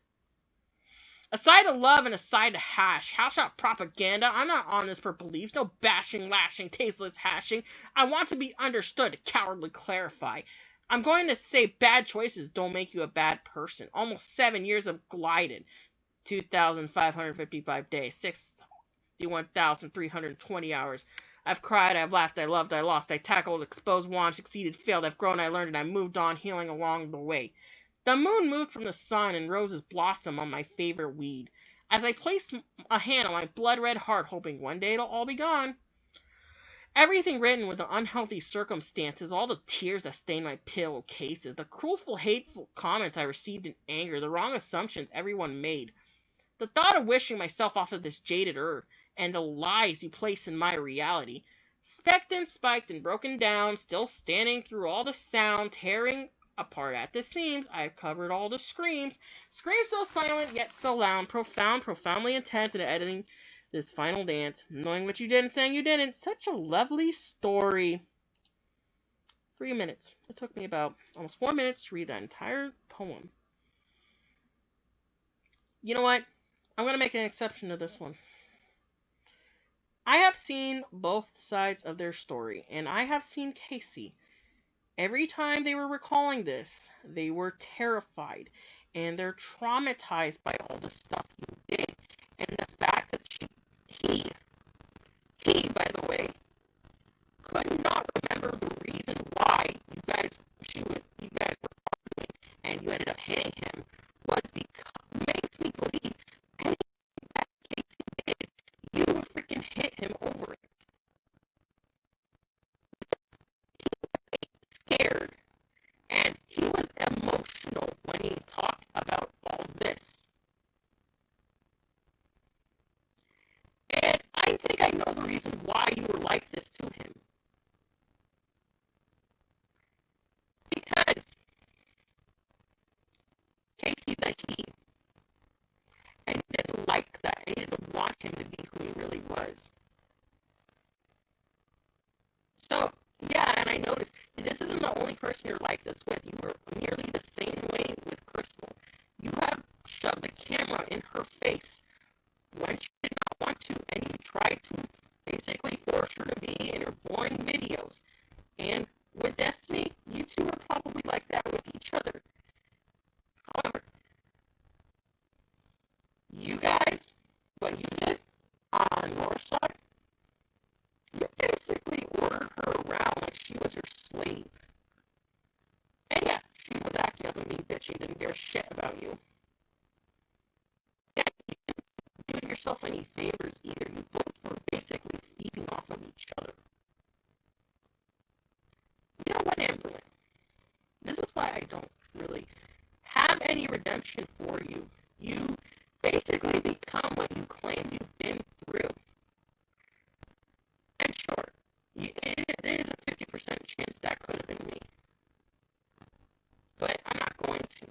A side to love and a side to hash. Hash out propaganda. I'm not on this for beliefs. No bashing, lashing, tasteless hashing. I want to be understood. To cowardly clarify. I'm going to say bad choices don't make you a bad person. Almost 7 years of glided. 2,555 days. 61,320 hours. I've cried, I've laughed, I loved, I lost, I tackled, exposed, won, succeeded, failed, I've grown, I learned, and I moved on, healing along the way. The moon moved from the sun, and roses blossom on my favorite weed. As I place a hand on my blood-red heart, hoping one day it'll all be gone. Everything written with the unhealthy circumstances, all the tears that stain my pillowcases, the cruel, hateful comments I received in anger, the wrong assumptions everyone made. The thought of wishing myself off of this jaded earth, and the lies you place in my reality. Specked and spiked and broken down, still standing through all the sound, tearing apart at the seams, I've covered all the screams. Screams so silent yet so loud, profound, profoundly intense in editing this final dance. Knowing what you did and saying you didn't. Such a lovely story. 3 minutes. It took me about almost 4 minutes to read that entire poem. You know what? I'm going to make an exception to this one. I have seen both sides of their story, and I have seen Casey. Every time they were recalling this, they were terrified, and they're traumatized by all the stuff you did, and the fact that he, by the way, could not remember the reason why you guys were arguing, and you ended up hitting him, was because makes me believe anything that Casey did, you would freaking hit him over it. Scared, and he was emotional when he talked about all this. And I think I know the reason why you were like this to him. that and he didn't like that, and he didn't want him to be who he really was. So, yeah, and I noticed this isn't the only person you're like this with. You were nearly the same way with Crystal. You have shoved the camera in her face when she did not want to, and you tried to basically force her to be in your boring videos. And with Destiny, you two are probably like that with each other. However, you guys, what you did on your side, you basically ordered her around like she was your slave. And yeah, she was acting up a mean bitch. She didn't give a shit about you. Yeah, you didn't do yourself any favors either. You both were basically feeding off of each other. You know what, Amberlynn? This is why I don't really have any redemption for you. You basically become what you claim you've been through. And sure, it is a 50% chance that could have been me. But I'm not going to.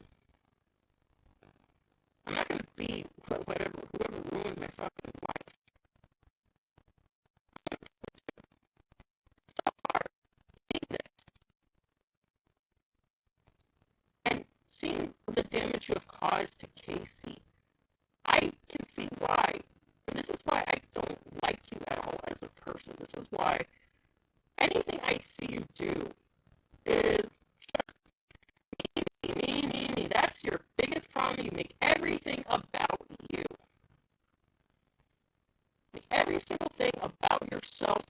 I'm not going to be whoever ruined my fucking life. So far, seeing this and seeing the damage you have caused to Casey, I can see why. And this is why I don't like you at all as a person. This is why anything I see you do is just me. That's your biggest problem. You make everything about you. Make every single thing about yourself,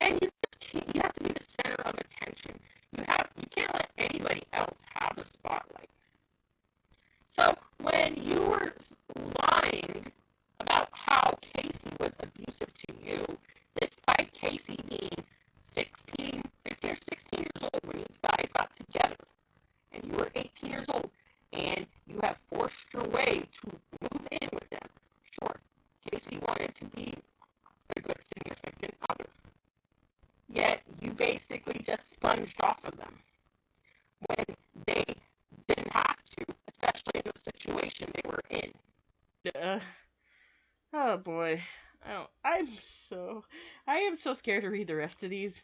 and you have to be the center of attention. You can't let anybody else have the spotlight. So when you were lying about how Casey was abusive to you, despite Casey being 15 or 16 years old when you guys got together, and you were 18 years old, and you have forced your way to move in with them. Sure, Casey wanted to be a good significant other. Yet you basically just sponged off of them when they didn't have to, especially in the situation they were in. Oh boy. I am so scared to read the rest of these.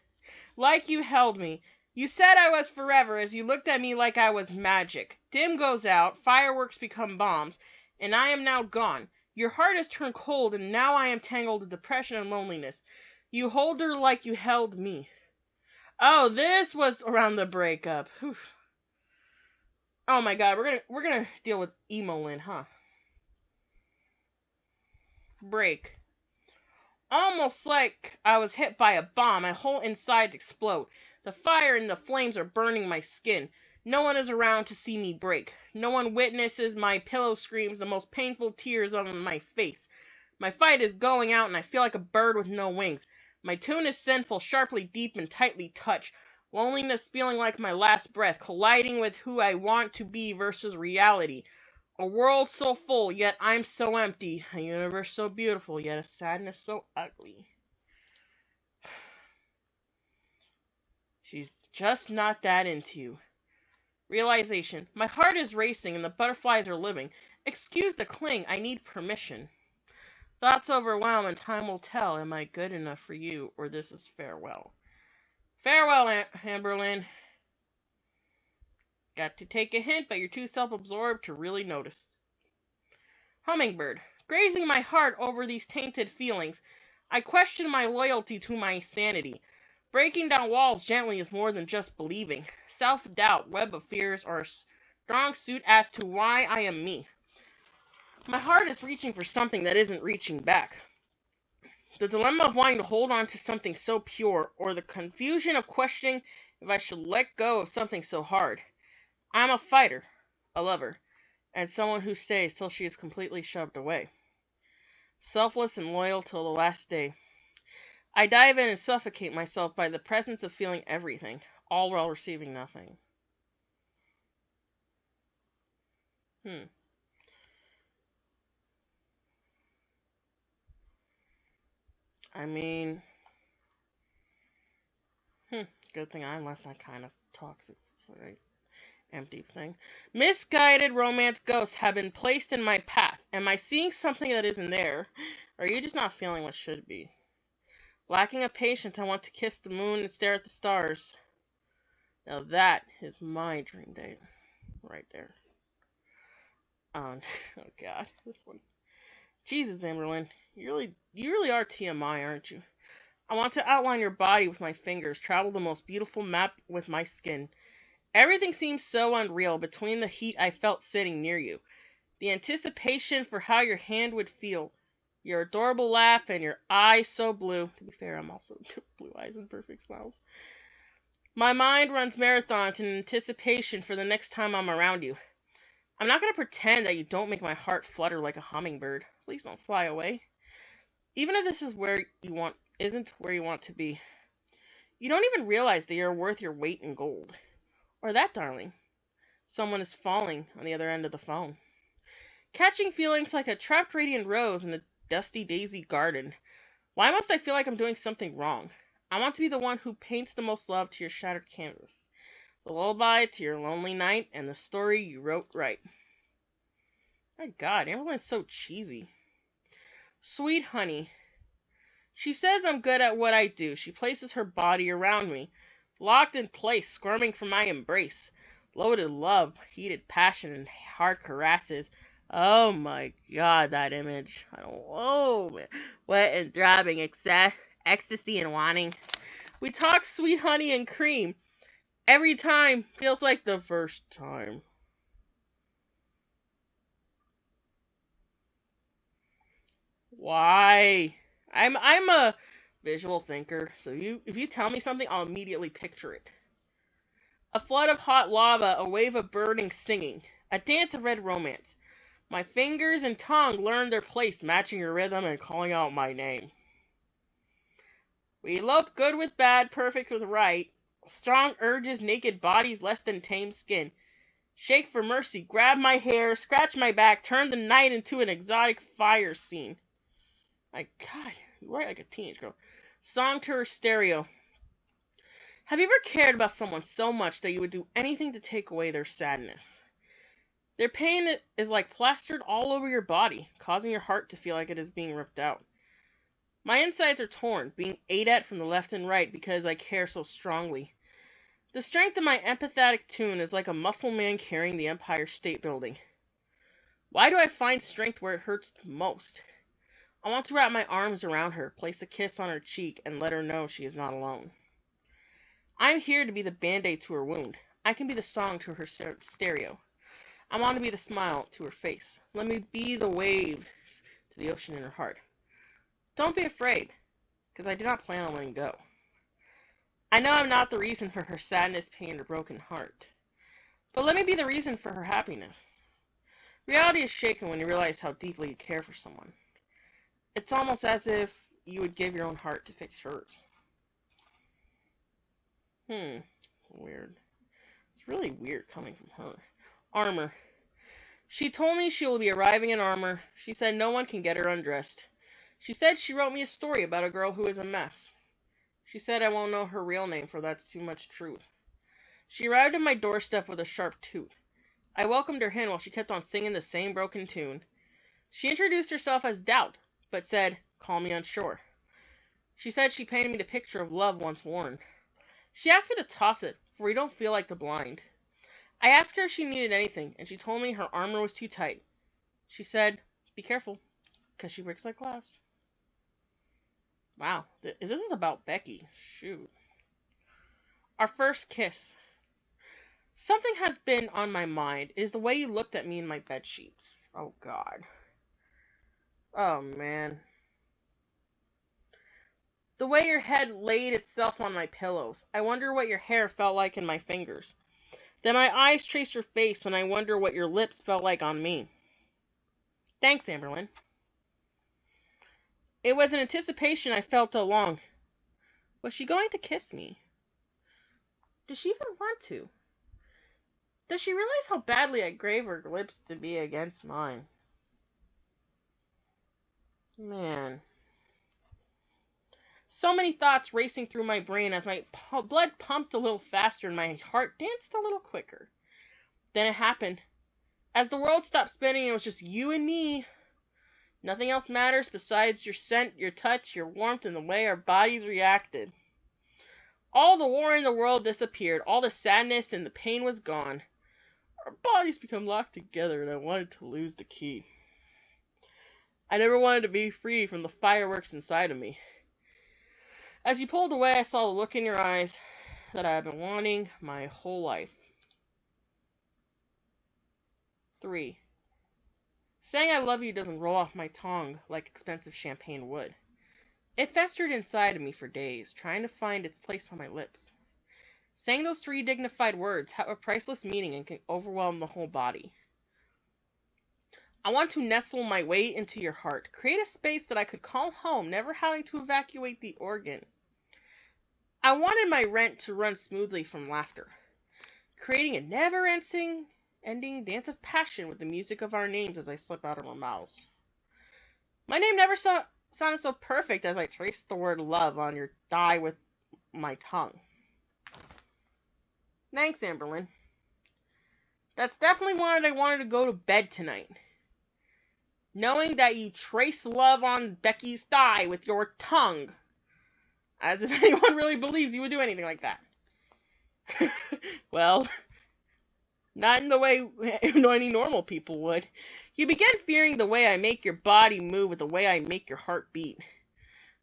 Like you held me. You said I was forever as you looked at me like I was magic. Dim goes out, fireworks become bombs, and I am now gone. Your heart has turned cold, and now I am tangled in depression and loneliness. You hold her like you held me. Oh, this was around the breakup. Whew. Oh my god, we're gonna deal with Emo-Lynn, huh? Break. Almost like I was hit by a bomb. My whole insides explode. The fire and the flames are burning my skin. No one is around to see me break. No one witnesses my pillow screams, the most painful tears on my face. My fight is going out and I feel like a bird with no wings. My tune is sinful, sharply deep and tightly touched. Loneliness feeling like my last breath, colliding with who I want to be versus reality. A world so full, yet I'm so empty. A universe so beautiful, yet a sadness so ugly. She's just not that into you. Realization. My heart is racing and the butterflies are living. Excuse the cling, I need permission. Thoughts overwhelm and time will tell. Am I good enough for you, or this is farewell? Farewell, Amberlynn. Got to take a hint, but you're too self-absorbed to really notice. Hummingbird. Grazing my heart over these tainted feelings. I question my loyalty to my sanity. Breaking down walls gently is more than just believing. Self-doubt, web of fears, are a strong suit as to why I am me. My heart is reaching for something that isn't reaching back. The dilemma of wanting to hold on to something so pure, or the confusion of questioning if I should let go of something so hard. I'm a fighter, a lover, and someone who stays till she is completely shoved away. Selfless and loyal till the last day. I dive in and suffocate myself by the presence of feeling everything, all while receiving nothing. Hmm. I mean, good thing I left that kind of toxic, right? Empty thing. Misguided romance ghosts have been placed in my path. Am I seeing something that isn't there? Or are you just not feeling what should be? Lacking of patience, I want to kiss the moon and stare at the stars. Now that is my dream date. Right there. Oh, oh God, this one. Jesus, Amberlynn, you really are TMI, aren't you? I want to outline your body with my fingers, travel the most beautiful map with my skin. Everything seems so unreal between the heat I felt sitting near you, the anticipation for how your hand would feel, your adorable laugh, and your eyes so blue. To be fair, I'm also blue eyes and perfect smiles. My mind runs marathons in anticipation for the next time I'm around you. I'm not going to pretend that you don't make my heart flutter like a hummingbird. Please don't fly away. Even if this is where you want isn't where you want to be. You don't even realize that you're worth your weight in gold. Or that, darling. Someone is falling on the other end of the phone. Catching feelings like a trapped radiant rose in a dusty daisy garden. Why must I feel like I'm doing something wrong? I want to be the one who paints the most love to your shattered canvas. The lullaby to your lonely night, and the story you wrote right. My God, Amberlynn's so cheesy. Sweet honey. She says I'm good at what I do. She places her body around me, locked in place, squirming for my embrace. Loaded love, heated passion, and hard caresses. Oh my God, that image. Oh, man. Wet and throbbing, ecstasy and wanting. We talk sweet honey and cream. Every time feels like the first time. Why? I'm a visual thinker, so if you tell me something, I'll immediately picture it. A flood of hot lava, a wave of burning singing, a dance of red romance. My fingers and tongue learn their place, matching your rhythm and calling out my name. We elope good with bad, perfect with right. Strong urges, naked bodies, less than tame skin. Shake for mercy, grab my hair, scratch my back, turn the night into an exotic fire scene. My God, you write like a teenage girl. Song to her stereo. Have you ever cared about someone so much that you would do anything to take away their sadness? Their pain is like plastered all over your body, causing your heart to feel like it is being ripped out. My insides are torn, being ate at from the left and right because I care so strongly. The strength of my empathetic tune is like a muscle man carrying the Empire State Building. Why do I find strength where it hurts the most? I want to wrap my arms around her, place a kiss on her cheek, and let her know she is not alone. I'm here to be the band-aid to her wound. I can be the song to her stereo. I want to be the smile to her face. Let me be the waves to the ocean in her heart. Don't be afraid, because I do not plan on letting go. I know I'm not the reason for her sadness, pain, or broken heart. But let me be the reason for her happiness. Reality is shaken when you realize how deeply you care for someone. It's almost as if you would give your own heart to fix hers. Weird. It's really weird coming from her. Armor. She told me she will be arriving in armor. She said no one can get her undressed. She said she wrote me a story about a girl who is a mess. She said I won't know her real name, for that's too much truth. She arrived at my doorstep with a sharp toot. I welcomed her in while she kept on singing the same broken tune. She introduced herself as Doubt, but said, "Call me unsure." She said she painted me the picture of love once worn. She asked me to toss it, for we don't feel like the blind. I asked her if she needed anything, and she told me her armor was too tight. She said, "Be careful, 'cause she breaks like glass." Wow, this is about Becky. Shoot. Our first kiss. Something has been on my mind. It is the way you looked at me in my bed sheets. Oh, God. Oh, man. The way your head laid itself on my pillows. I wonder what your hair felt like in my fingers. Then my eyes trace your face, and I wonder what your lips felt like on me. Thanks, Amberlynn. It was an anticipation I felt all along. Was she going to kiss me? Does she even want to? Does she realize how badly I crave her lips to be against mine? Man. So many thoughts racing through my brain as my blood pumped a little faster and my heart danced a little quicker. Then it happened. As the world stopped spinning, it was just you and me. Nothing else matters besides your scent, your touch, your warmth, and the way our bodies reacted. All the war in the world disappeared. All the sadness and the pain was gone. Our bodies became locked together, and I wanted to lose the key. I never wanted to be free from the fireworks inside of me. As you pulled away, I saw the look in your eyes that I have been wanting my whole life. 3. Saying I love you doesn't roll off my tongue like expensive champagne would. It festered inside of me for days, trying to find its place on my lips. Saying those 3 dignified words have a priceless meaning and can overwhelm the whole body. I want to nestle my way into your heart, create a space that I could call home, never having to evacuate the organ. I wanted my rent to run smoothly from laughter, creating a never-ending dance of passion with the music of our names as I slip out of our mouths. My name never sounded so perfect as I traced the word love on your thigh with my tongue. Thanks, Amberlynn. That's definitely why I wanted to go to bed tonight. Knowing that you trace love on Becky's thigh with your tongue. As if anyone really believes you would do anything like that. Well, not in the way any normal people would. You begin fearing the way I make your body move with the way I make your heart beat.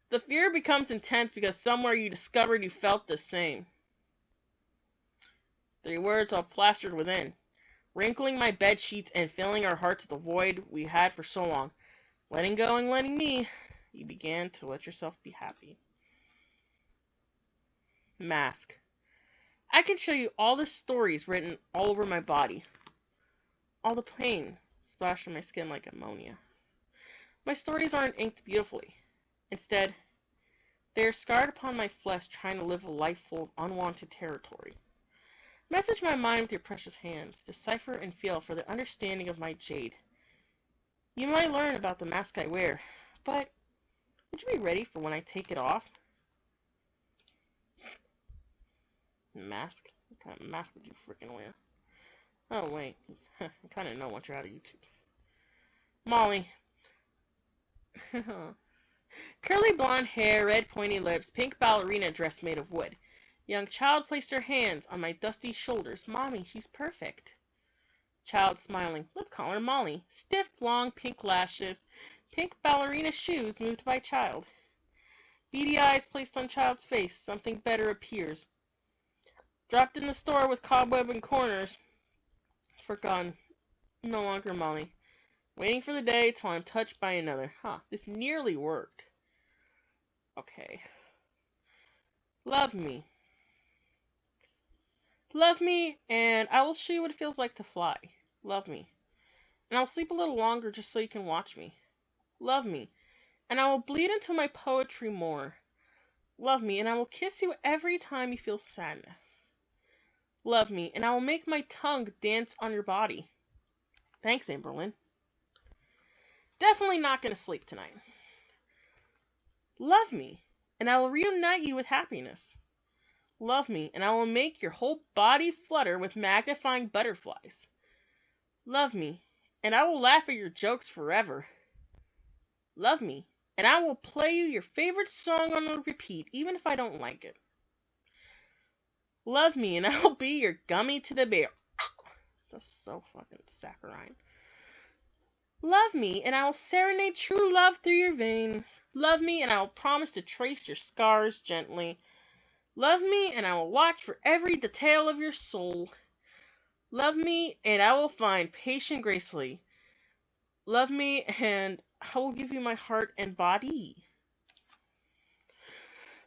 The fear becomes intense because somewhere you discovered you felt the same. 3 words all plastered within, wrinkling my bed sheets and filling our hearts with the void we had for so long. Letting go and letting me, you began to let yourself be happy. Mask. I can show you all the stories written all over my body. All the pain splashed on my skin like ammonia. My stories aren't inked beautifully. Instead, they are scarred upon my flesh trying to live a life full of unwanted territory. Message my mind with your precious hands. Decipher and feel for the understanding of my jade. You might learn about the mask I wear, but would you be ready for when I take it off? Mask? What kind of mask would you freaking wear? Oh, wait. I kind of know once you're out of YouTube. Molly. Curly blonde hair, red pointy lips, pink ballerina dress made of wood. Young child placed her hands on my dusty shoulders. Mommy, she's perfect. Child smiling. Let's call her Molly. Stiff, long, pink lashes. Pink ballerina shoes moved by child. Beady eyes placed on child's face. Something better appears. Dropped in the store with cobweb and corners. Forgotten. No longer Molly. Waiting for the day till I'm touched by another. This nearly worked. Okay. Love me. Love me, and I will show you what it feels like to fly. Love me. And I'll sleep a little longer just so you can watch me. Love me, and I will bleed into my poetry more. Love me, and I will kiss you every time you feel sadness. Love me, and I will make my tongue dance on your body. Thanks, Amberlynn. Definitely not going to sleep tonight. Love me, and I will reunite you with happiness. Love me, and I will make your whole body flutter with magnifying butterflies. Love me, and I will laugh at your jokes forever. Love me, and I will play you your favorite song on repeat, even if I don't like it. Love me, and I will be your gummy to the bear. That's so fucking saccharine. Love me, and I will serenade true love through your veins. Love me, and I will promise to trace your scars gently. Love me, and I will watch for every detail of your soul. Love me, and I will find patience gracefully. Love me, and I will give you my heart and body.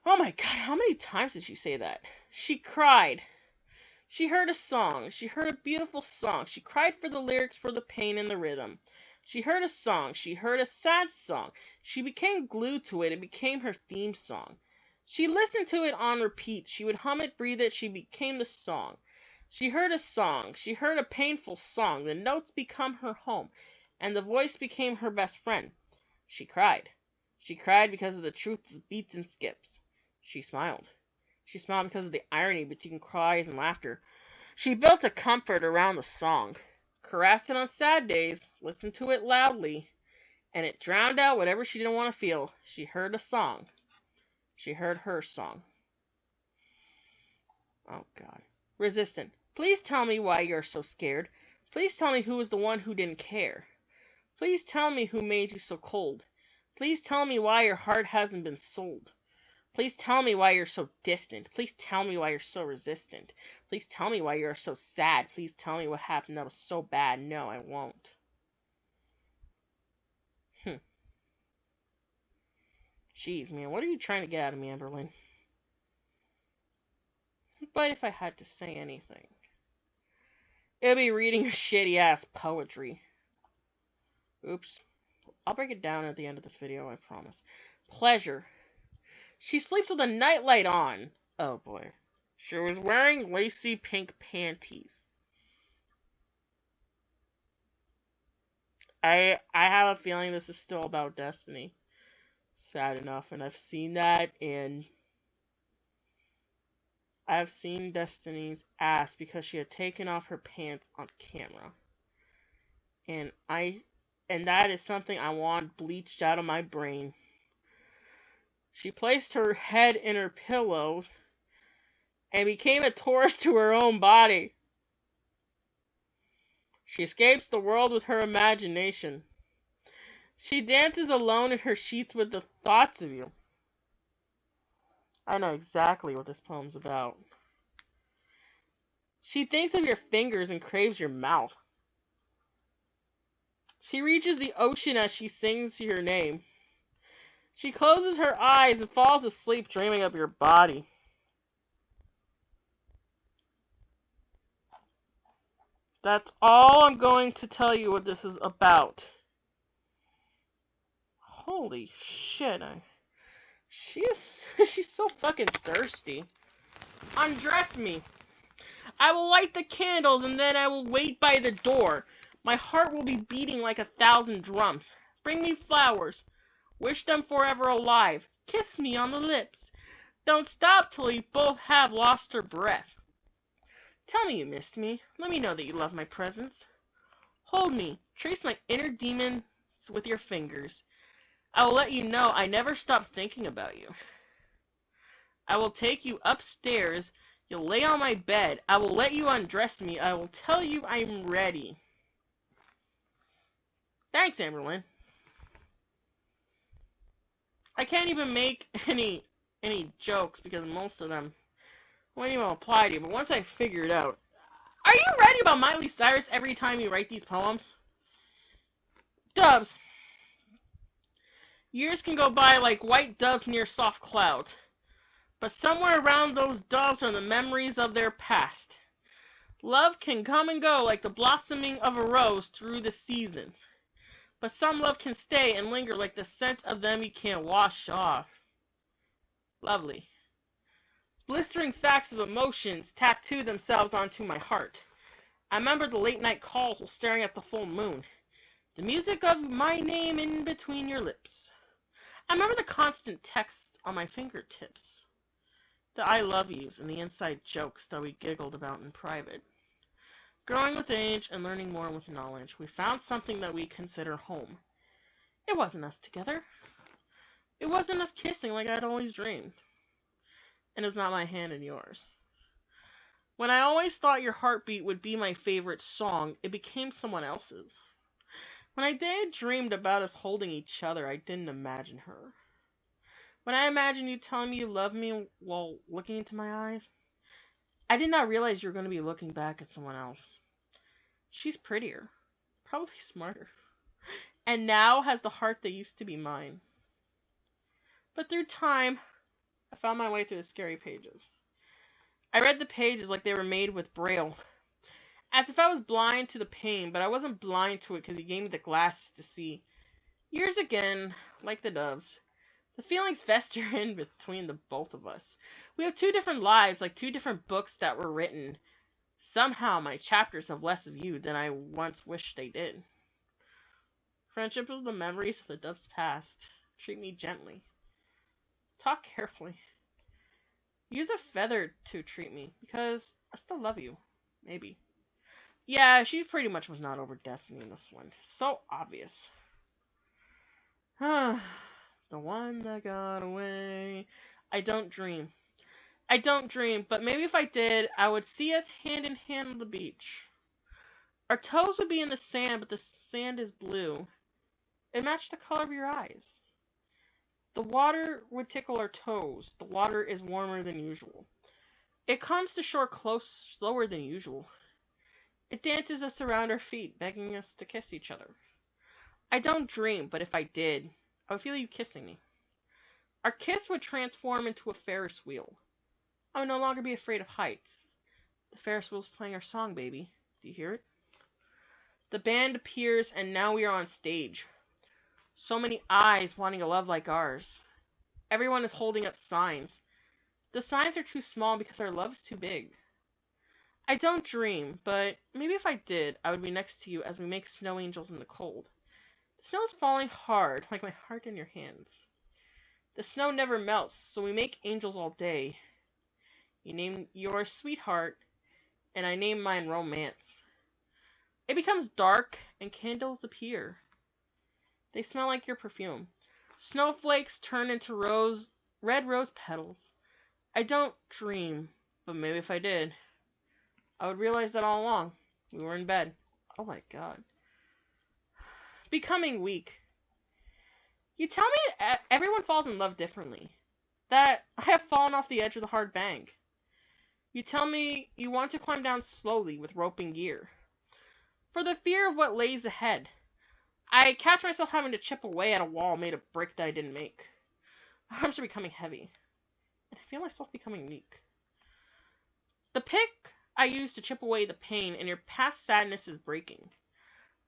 Oh my god, how many times did she say that? She cried. She heard a song. She heard a beautiful song. She cried for the lyrics, for the pain and the rhythm. She heard a song. She heard a sad song. She became glued to it. It became her theme song. She listened to it on repeat. She would hum it, breathe it. She became the song. She heard a song. She heard a painful song. The notes become her home, and the voice became her best friend. She cried. She cried because of the truth of beats and skips. She smiled. She smiled because of the irony between cries and laughter. She built a comfort around the song, caressed it on sad days, listened to it loudly, and it drowned out whatever she didn't want to feel. She heard a song. She heard her song. Oh, God. Resistant. Please tell me why you're so scared. Please tell me who was the one who didn't care. Please tell me who made you so cold. Please tell me why your heart hasn't been sold. Please tell me why you're so distant. Please tell me why you're so resistant. Please tell me why you're so sad. Please tell me what happened that was so bad. No, I won't. Jeez, man, what are you trying to get out of me, Amberlynn? But if I had to say anything, it would be reading your shitty ass poetry. Oops. I'll break it down at the end of this video, I promise. Pleasure. She sleeps with a nightlight on. Oh boy. She was wearing lacy pink panties. I have a feeling this is still about Destiny. Sad enough, and I've seen that in I've seen Destiny's ass because she had taken off her pants on camera. And that is something I want bleached out of my brain. She placed her head in her pillows and became a Taurus to her own body. She escapes the world with her imagination. She dances alone in her sheets with the thoughts of you. I know exactly what this poem's about. She thinks of your fingers and craves your mouth. She reaches the ocean as she sings your name. She closes her eyes and falls asleep dreaming of your body. That's all I'm going to tell you what this is about. Holy shit. She's so fucking thirsty. Undress me. I will light the candles and then I will wait by the door. My heart will be beating like 1,000 drums. Bring me flowers. Wish them forever alive. Kiss me on the lips. Don't stop till we both have lost our breath. Tell me you missed me. Let me know that you love my presence. Hold me. Trace my inner demons with your fingers. I will let you know I never stopped thinking about you. I will take you upstairs. You'll lay on my bed. I will let you undress me. I will tell you I'm ready. Thanks, Amberlynn. I can't even make any jokes because most of them won't even apply to you. But once I figure it out, are you writing about Miley Cyrus every time you write these poems? Doves. Years can go by like white doves near soft clouds. But somewhere around those doves are the memories of their past. Love can come and go like the blossoming of a rose through the seasons. But some love can stay and linger like the scent of them you can't wash off. Lovely. Blistering facts of emotions tattoo themselves onto my heart. I remember the late night calls while staring at the full moon. The music of my name in between your lips. I remember the constant texts on my fingertips. The I love yous and the inside jokes that we giggled about in private. Growing with age and learning more with knowledge, we found something that we consider home. It wasn't us together. It wasn't us kissing like I'd always dreamed. And it was not my hand in yours. When I always thought your heartbeat would be my favorite song, it became someone else's. When I daydreamed about us holding each other, I didn't imagine her. When I imagined you telling me you love me while looking into my eyes, I did not realize you were going to be looking back at someone else. She's prettier, probably smarter, and now has the heart that used to be mine. But through time, I found my way through the scary pages. I read the pages like they were made with braille, as if I was blind to the pain, but I wasn't blind to it because he gave me the glasses to see. Years again, like the doves, the feelings fester in between the both of us. We have two different lives, like two different books that were written. Somehow my chapters have less of you than I once wished they did. Friendship is the memories of the dove's past. Treat me gently. Talk carefully. Use a feather to treat me, because I still love you. Maybe. Yeah, she pretty much was not over Destiny in this one. So obvious. The one that got away. I don't dream. I don't dream, but maybe if I did, I would see us hand in hand on the beach. Our toes would be in the sand, but the sand is blue. It matched the color of your eyes. The water would tickle our toes. The water is warmer than usual. It comes to shore close slower than usual. It dances us around our feet, begging us to kiss each other. I don't dream, but if I did, I would feel you kissing me. Our kiss would transform into a Ferris wheel. I would no longer be afraid of heights. The Ferris wheel's playing our song, baby. Do you hear it? The band appears, and now we are on stage. So many eyes wanting a love like ours. Everyone is holding up signs. The signs are too small because our love is too big. I don't dream, but maybe if I did, I would be next to you as we make snow angels in the cold. The snow is falling hard, like my heart in your hands. The snow never melts, so we make angels all day. You name yours sweetheart, and I name mine romance. It becomes dark, and candles appear. They smell like your perfume. Snowflakes turn into red rose petals. I don't dream, but maybe if I did, I would realize that all along. We were in bed. Oh my god. Becoming weak. You tell me everyone falls in love differently. That I have fallen off the edge of the hard bank. You tell me you want to climb down slowly with rope and gear. For the fear of what lays ahead. I catch myself having to chip away at a wall made of brick that I didn't make. My arms are becoming heavy. And I feel myself becoming weak. The pick I use to chip away the pain and your past sadness is breaking.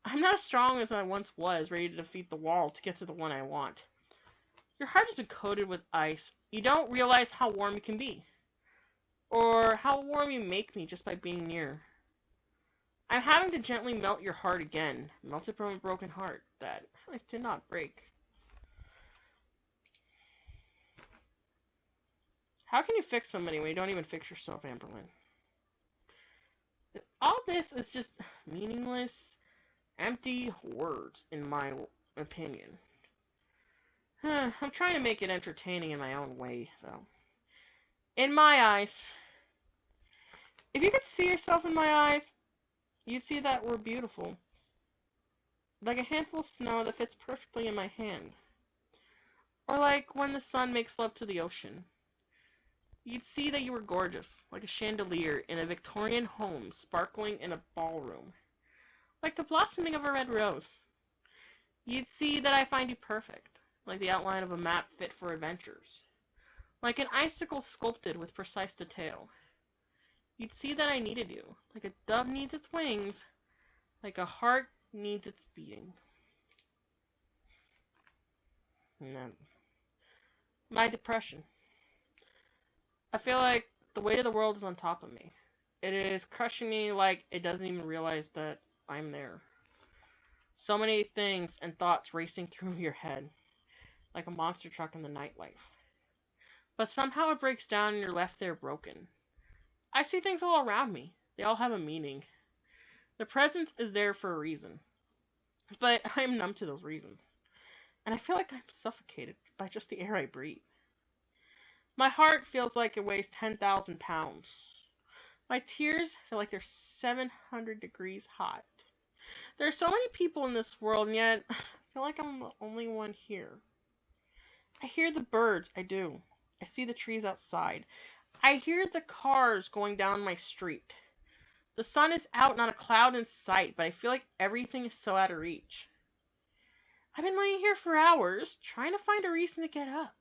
I'm not as strong as I once was, ready to defeat the wall to get to the one I want. Your heart has been coated with ice. You don't realize how warm you can be. Or how warm you make me just by being near. I'm having to gently melt your heart again. Melted from a broken heart that I did not break. How can you fix somebody when you don't even fix yourself, Amberlynn? All this is just meaningless, empty words, in my opinion. I'm trying to make it entertaining in my own way, though. In my eyes, if you could see yourself in my eyes, you'd see that we're beautiful. Like a handful of snow that fits perfectly in my hand. Or like when the sun makes love to the ocean. You'd see that you were gorgeous, like a chandelier in a Victorian home sparkling in a ballroom. Like the blossoming of a red rose. You'd see that I find you perfect, like the outline of a map fit for adventures. Like an icicle sculpted with precise detail. You'd see that I needed you, like a dove needs its wings, like a heart needs its beating. No. My depression. I feel like the weight of the world is on top of me. It is crushing me like it doesn't even realize that I'm there. So many things and thoughts racing through your head, like a monster truck in the nightlife. But somehow it breaks down and you're left there broken. I see things all around me. They all have a meaning. The presence is there for a reason. But I am numb to those reasons. And I feel like I'm suffocated by just the air I breathe. My heart feels like it weighs 10,000 pounds. My tears feel like they're 700 degrees hot. There are so many people in this world, and yet I feel like I'm the only one here. I hear the birds, I do. I see the trees outside. I hear the cars going down my street. The sun is out, not a cloud in sight, but I feel like everything is so out of reach. I've been laying here for hours, trying to find a reason to get up.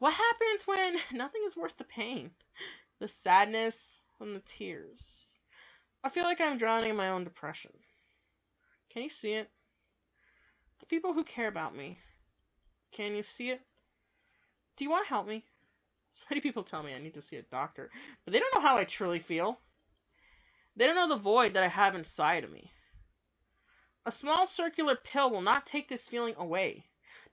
What happens when nothing is worth the pain, the sadness, and the tears? I feel like I'm drowning in my own depression. Can you see it? The people who care about me. Can you see it? Do you want to help me? So many people tell me I need to see a doctor, but they don't know how I truly feel. They don't know the void that I have inside of me. A small circular pill will not take this feeling away.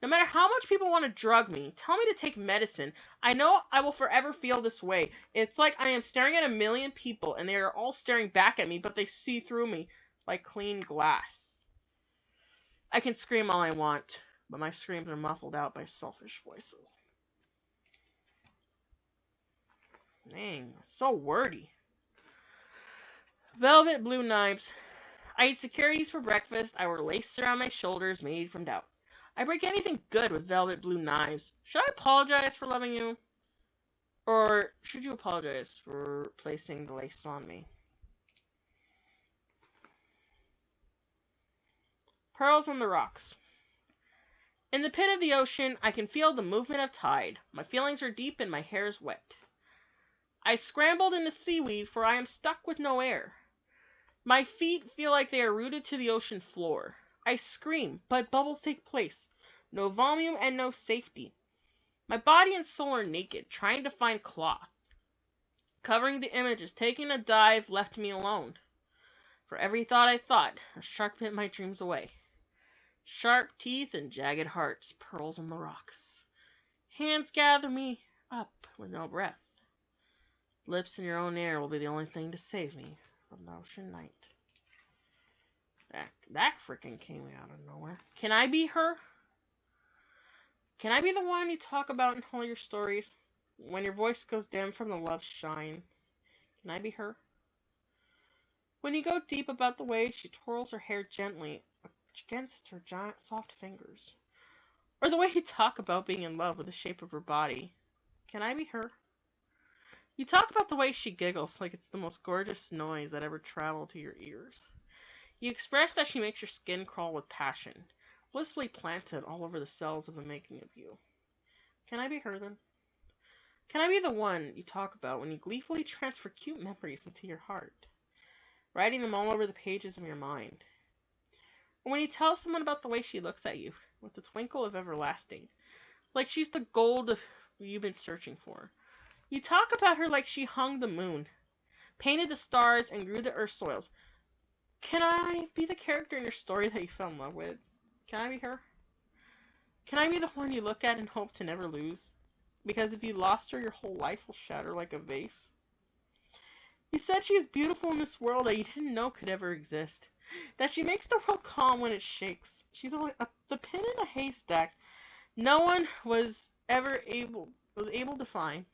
No matter how much people want to drug me, tell me to take medicine, I know I will forever feel this way. It's like I am staring at a million people, and they are all staring back at me, but they see through me like clean glass. I can scream all I want, but my screams are muffled out by selfish voices. Dang, so wordy. Velvet blue knives. I eat securities for breakfast. I wear lace around my shoulders made from doubt. I break anything good with velvet blue knives. Should I apologize for loving you? Or should you apologize for placing the lace on me? Pearls on the rocks. In the pit of the ocean, I can feel the movement of tide. My feelings are deep and my hair is wet. I scrambled in the seaweed, for I am stuck with no air. My feet feel like they are rooted to the ocean floor. I scream, but bubbles take place. No volume and no safety. My body and soul are naked, trying to find cloth. Covering the images, taking a dive left me alone. For every thought I thought, a shark bit my dreams away. Sharp teeth and jagged hearts, pearls on the rocks. Hands gather me up with no breath. Lips in your own air will be the only thing to save me from the ocean night. That freaking came out of nowhere. Can I be her? Can I be the one you talk about in all your stories? When your voice goes dim from the love shine. Can I be her? When you go deep about the way she twirls her hair gently against her giant soft fingers. Or the way you talk about being in love with the shape of her body. Can I be her? You talk about the way she giggles like it's the most gorgeous noise that ever traveled to your ears. You express that she makes your skin crawl with passion, blissfully planted all over the cells of the making of you. Can I be her then? Can I be the one you talk about when you gleefully transfer cute memories into your heart, writing them all over the pages of your mind? Or when you tell someone about the way she looks at you, with the twinkle of everlasting, like she's the gold you've been searching for. You talk about her like she hung the moon, painted the stars, and grew the earth's soils. Can I be the character in your story that you fell in love with? Can I be her? Can I be the one you look at and hope to never lose? Because if you lost her, your whole life will shatter like a vase. You said she is beautiful in this world that you didn't know could ever exist. That she makes the world calm when it shakes. She's the pin in the haystack no one was able to find.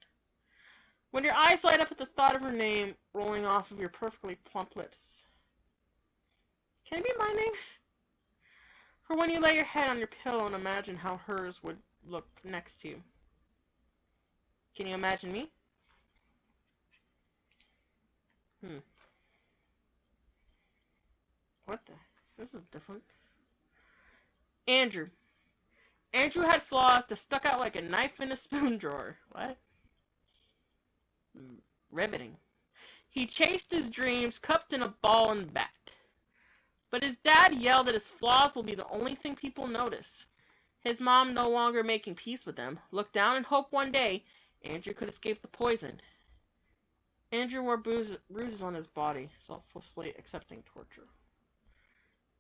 When your eyes light up at the thought of her name rolling off of your perfectly plump lips. Can it be my name? Or when you lay your head on your pillow and imagine how hers would look next to you. Can you imagine me? What the? This is different. Andrew. Andrew had flaws that stuck out like a knife in a spoon drawer. What? Riveting. He chased his dreams, cupped in a ball and bat. But his dad yelled that his flaws will be the only thing people notice. His mom, no longer making peace with them, looked down and hoped one day Andrew could escape the poison. Andrew wore bruises on his body, selflessly accepting torture.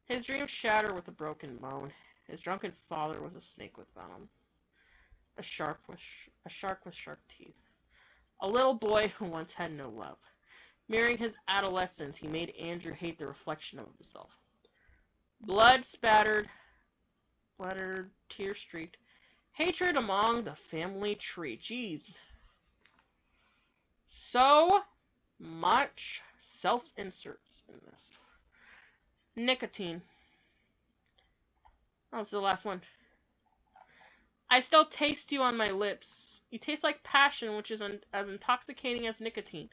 His dreams shattered with a broken bone. His drunken father was a snake with venom. A shark with sharp teeth. A little boy who once had no love. Mirroring his adolescence, he made Andrew hate the reflection of himself. Blood spattered, tear streaked. Hatred among the family tree. Jeez. So much self-inserts in this. Nicotine. Oh, this is the last one. I still taste you on my lips. You taste like passion, which is as intoxicating as nicotine.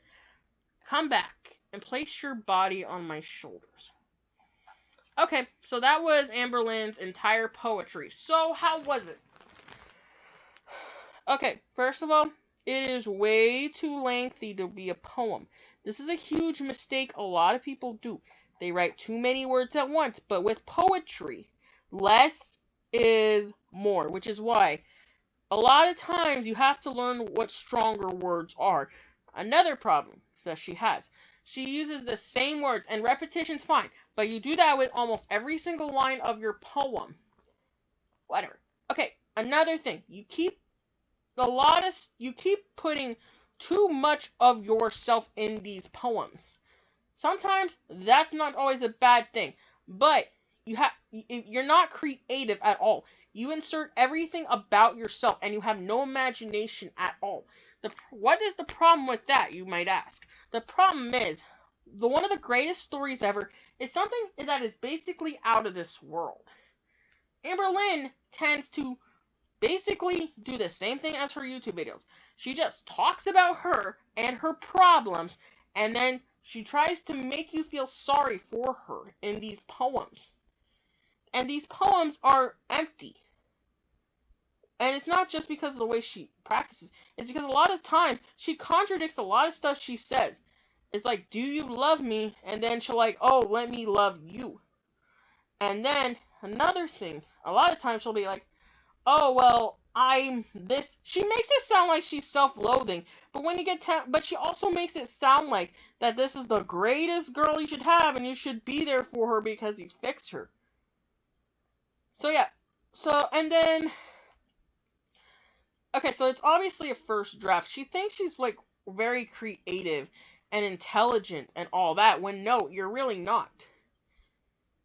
Come back and place your body on my shoulders. Okay, so that was Amberlynn's entire poetry. So how was it? Okay, first of all, it is way too lengthy to be a poem. This is a huge mistake a lot of people do. They write too many words at once, but with poetry, less is more, which is why a lot of times you have to learn what stronger words are. Another problem that she has, she uses the same words, and repetition's fine, but you do that with almost every single line of your poem. Whatever. Okay, another thing. You keep putting too much of yourself in these poems. Sometimes that's not always a bad thing, but you're not creative at all. You insert everything about yourself and you have no imagination at all. What is the problem with that, you might ask? The problem is one of the greatest stories ever is something that is basically out of this world. Amberlynn tends to basically do the same thing as her YouTube videos. She just talks about her and her problems, and then she tries to make you feel sorry for her in these poems. And these poems are empty. And it's not just because of the way she practices, it's because a lot of times she contradicts a lot of stuff she says. It's like, do you love me? And then she'll like, oh, let me love you. And then another thing, a lot of times she'll be like, oh well, I'm this. She makes it sound like she's self-loathing, but when you but she also makes it sound like that this is the greatest girl you should have, and you should be there for her because you fixed her. So yeah, and then okay, so it's obviously a first draft. She thinks she's like very creative and intelligent and all that. When no, you're really not.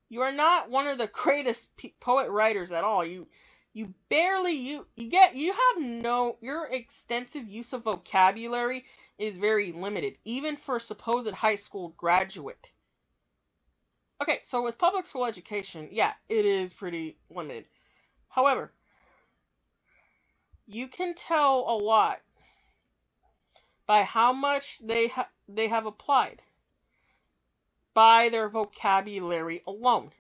You are not one of the greatest poet writers at all. You barely you have no your extensive use of vocabulary is very limited, even for a supposed high school graduate. Okay, so with public school education, yeah, it is pretty limited. However, you can tell a lot by how much they have applied by their vocabulary alone.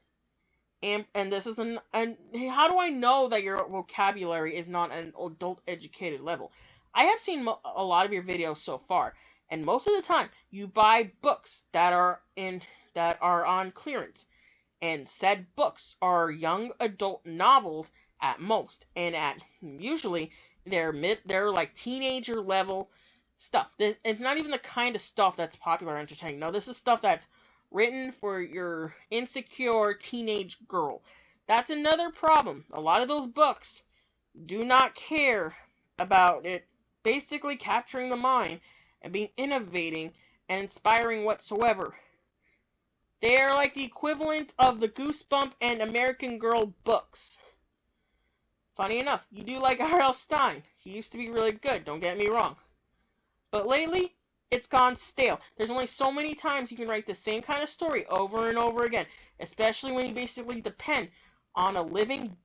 And this is and how do I know that your vocabulary is not an adult educated level? I have seen a lot of your videos so far, and most of the time you buy books that are on clearance, and said books are young adult novels at most, and at usually they're like teenager level stuff. It's not even the kind of stuff that's popular and entertaining. No, this is stuff that's written for your insecure teenage girl. That's another problem. A lot of those books do not care about it basically capturing the mind and being innovating and inspiring whatsoever. They are like the equivalent of the Goosebump and American Girl books. Funny enough, you do like R.L. Stine. He used to be really good, don't get me wrong. But lately, it's gone stale. There's only so many times you can write the same kind of story over and over again, especially when you basically depend on a living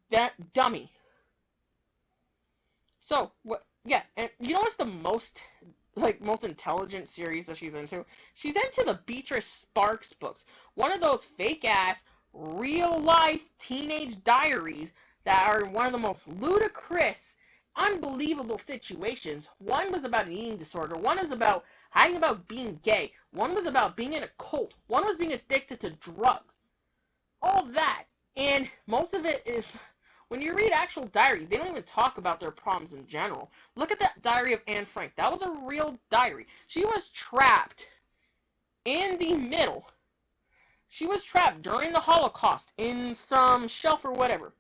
dummy. So, what? Yeah, and you know what's the most intelligent series that she's into? She's into the Beatrice Sparks books. One of those fake ass real life teenage diaries that are one of the most ludicrous, unbelievable situations. One was about an eating disorder, one was about hiding about being gay, one was about being in a cult, one was being addicted to drugs. All that. And most of it is when you read actual diaries, they don't even talk about their problems in general. Look at that diary of Anne Frank. That was a real diary. She was trapped in the middle. She was trapped during the Holocaust in some shelf or whatever.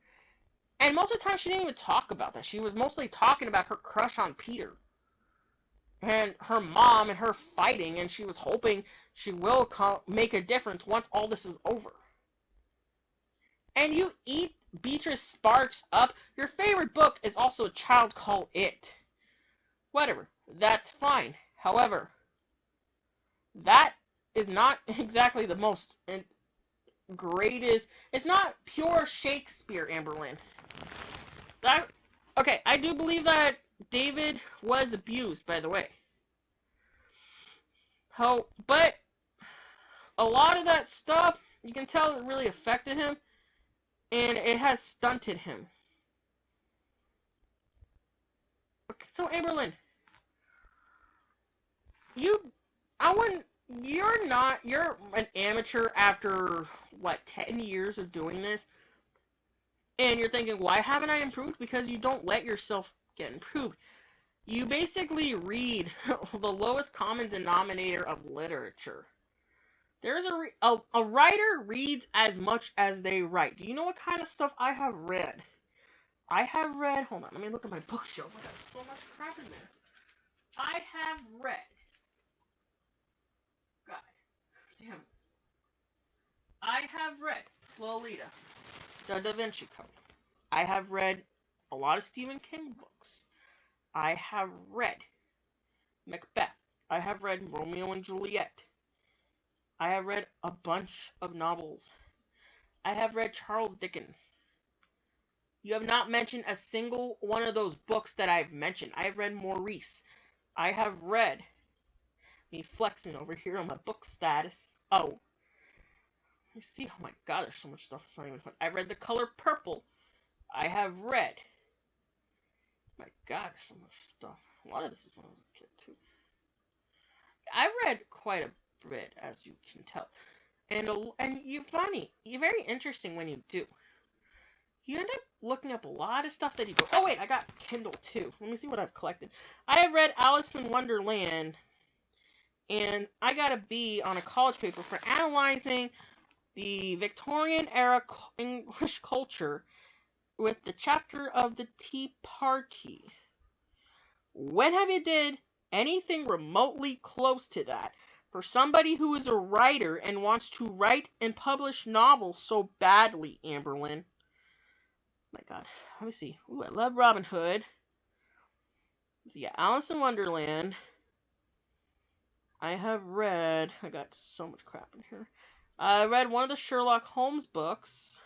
And most of the time, she didn't even talk about that. She was mostly talking about her crush on Peter and her mom and her fighting, and she was hoping she will make a difference once all this is over. And you eat Beatrice Sparks up. Your favorite book is also A Child Called It. Whatever, that's fine. However, that is not exactly the most greatest. It's not pure Shakespeare, Amberlynn. Okay, I do believe that David was abused, by the way. But a lot of that stuff, you can tell it really affected him, and it has stunted him. So Amberlynn, you're an amateur after, what, 10 years of doing this? And you're thinking, why haven't I improved? Because you don't let yourself get improved. You basically read the lowest common denominator of literature. There's a writer reads as much as they write. Do you know what kind of stuff I have read? I have read, hold on, let me look at my bookshelf. I got so much crap in there. I have read, God damn, I have read Lolita, The Da Vinci Code. I have read a lot of Stephen King books. I have read Macbeth. I have read Romeo and Juliet. I have read a bunch of novels. I have read Charles Dickens. You have not mentioned a single one of those books that I've mentioned. I have read Maurice. I have read, me flexing over here on my book status. Oh, let me see. Oh my god, there's so much stuff. It's not even fun. I read The Color Purple. I have read. My god, there's so much stuff. A lot of this was when I was a kid too. I've read quite a bit, as you can tell, and you funny. You're very interesting when you do. You end up looking up a lot of stuff that you go. Oh wait, I got Kindle too. Let me see what I've collected. I have read Alice in Wonderland, and I got a B on a college paper for analyzing the Victorian era English culture with the chapter of the Tea Party. When have you did anything remotely close to that? For somebody who is a writer and wants to write and publish novels so badly, Amberlynn. My god. Let me see. Ooh, I love Robin Hood. Yeah, Alice in Wonderland. I have read. I got so much crap in here. I read one of the Sherlock Holmes books.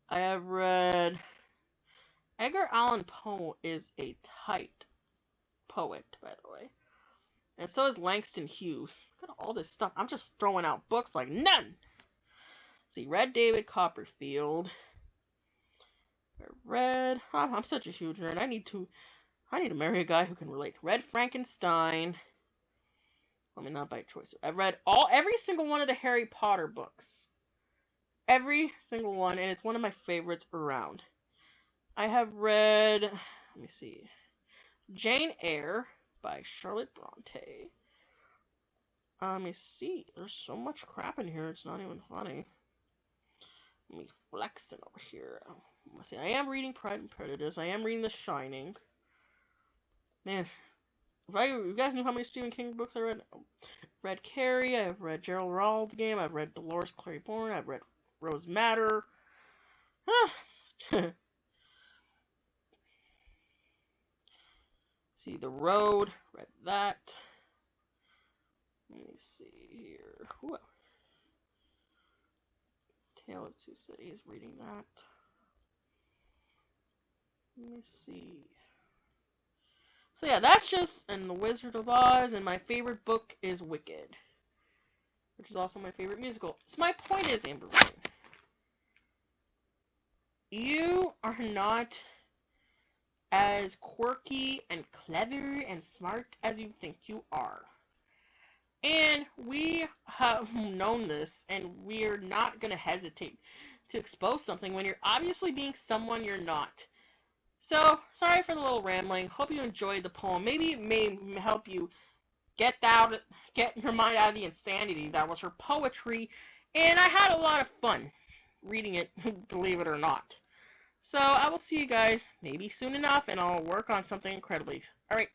I have read. Edgar Allan Poe is a tight poet, by the way. And so is Langston Hughes. Look at all this stuff. I'm just throwing out books like none. See, read David Copperfield. I read. Oh, I'm such a huge nerd. I need to marry a guy who can relate. Read Frankenstein. Let me not by choice. I've read every single one of the Harry Potter books. Every single one, and it's one of my favorites around. I have read, let me see, Jane Eyre by Charlotte Bronte. Let me see, there's so much crap in here, it's not even funny. Let me flexing over here. Let's see, I am reading Pride and Prejudice. I am reading The Shining. Man, if you guys knew how many Stephen King books I read. Read Carrie, I've read Gerald Rowland's Game, I've read Dolores Claiborne, I've read Rose Madder. See, The Road, read that. Let me see here. Ooh. Tale of Two Cities, reading that. Let me see. So yeah, that's just, and The Wizard of Oz, and my favorite book is Wicked, which is also my favorite musical. So my point is, Amberlynn, you are not as quirky and clever and smart as you think you are. And we have known this, and we're not going to hesitate to expose something when you're obviously being someone you're not. So, sorry for the little rambling. Hope you enjoyed the poem. Maybe it may help you get your mind out of the insanity that was her poetry. And I had a lot of fun reading it, believe it or not. So, I will see you guys maybe soon enough, and I'll work on something incredibly. Alright,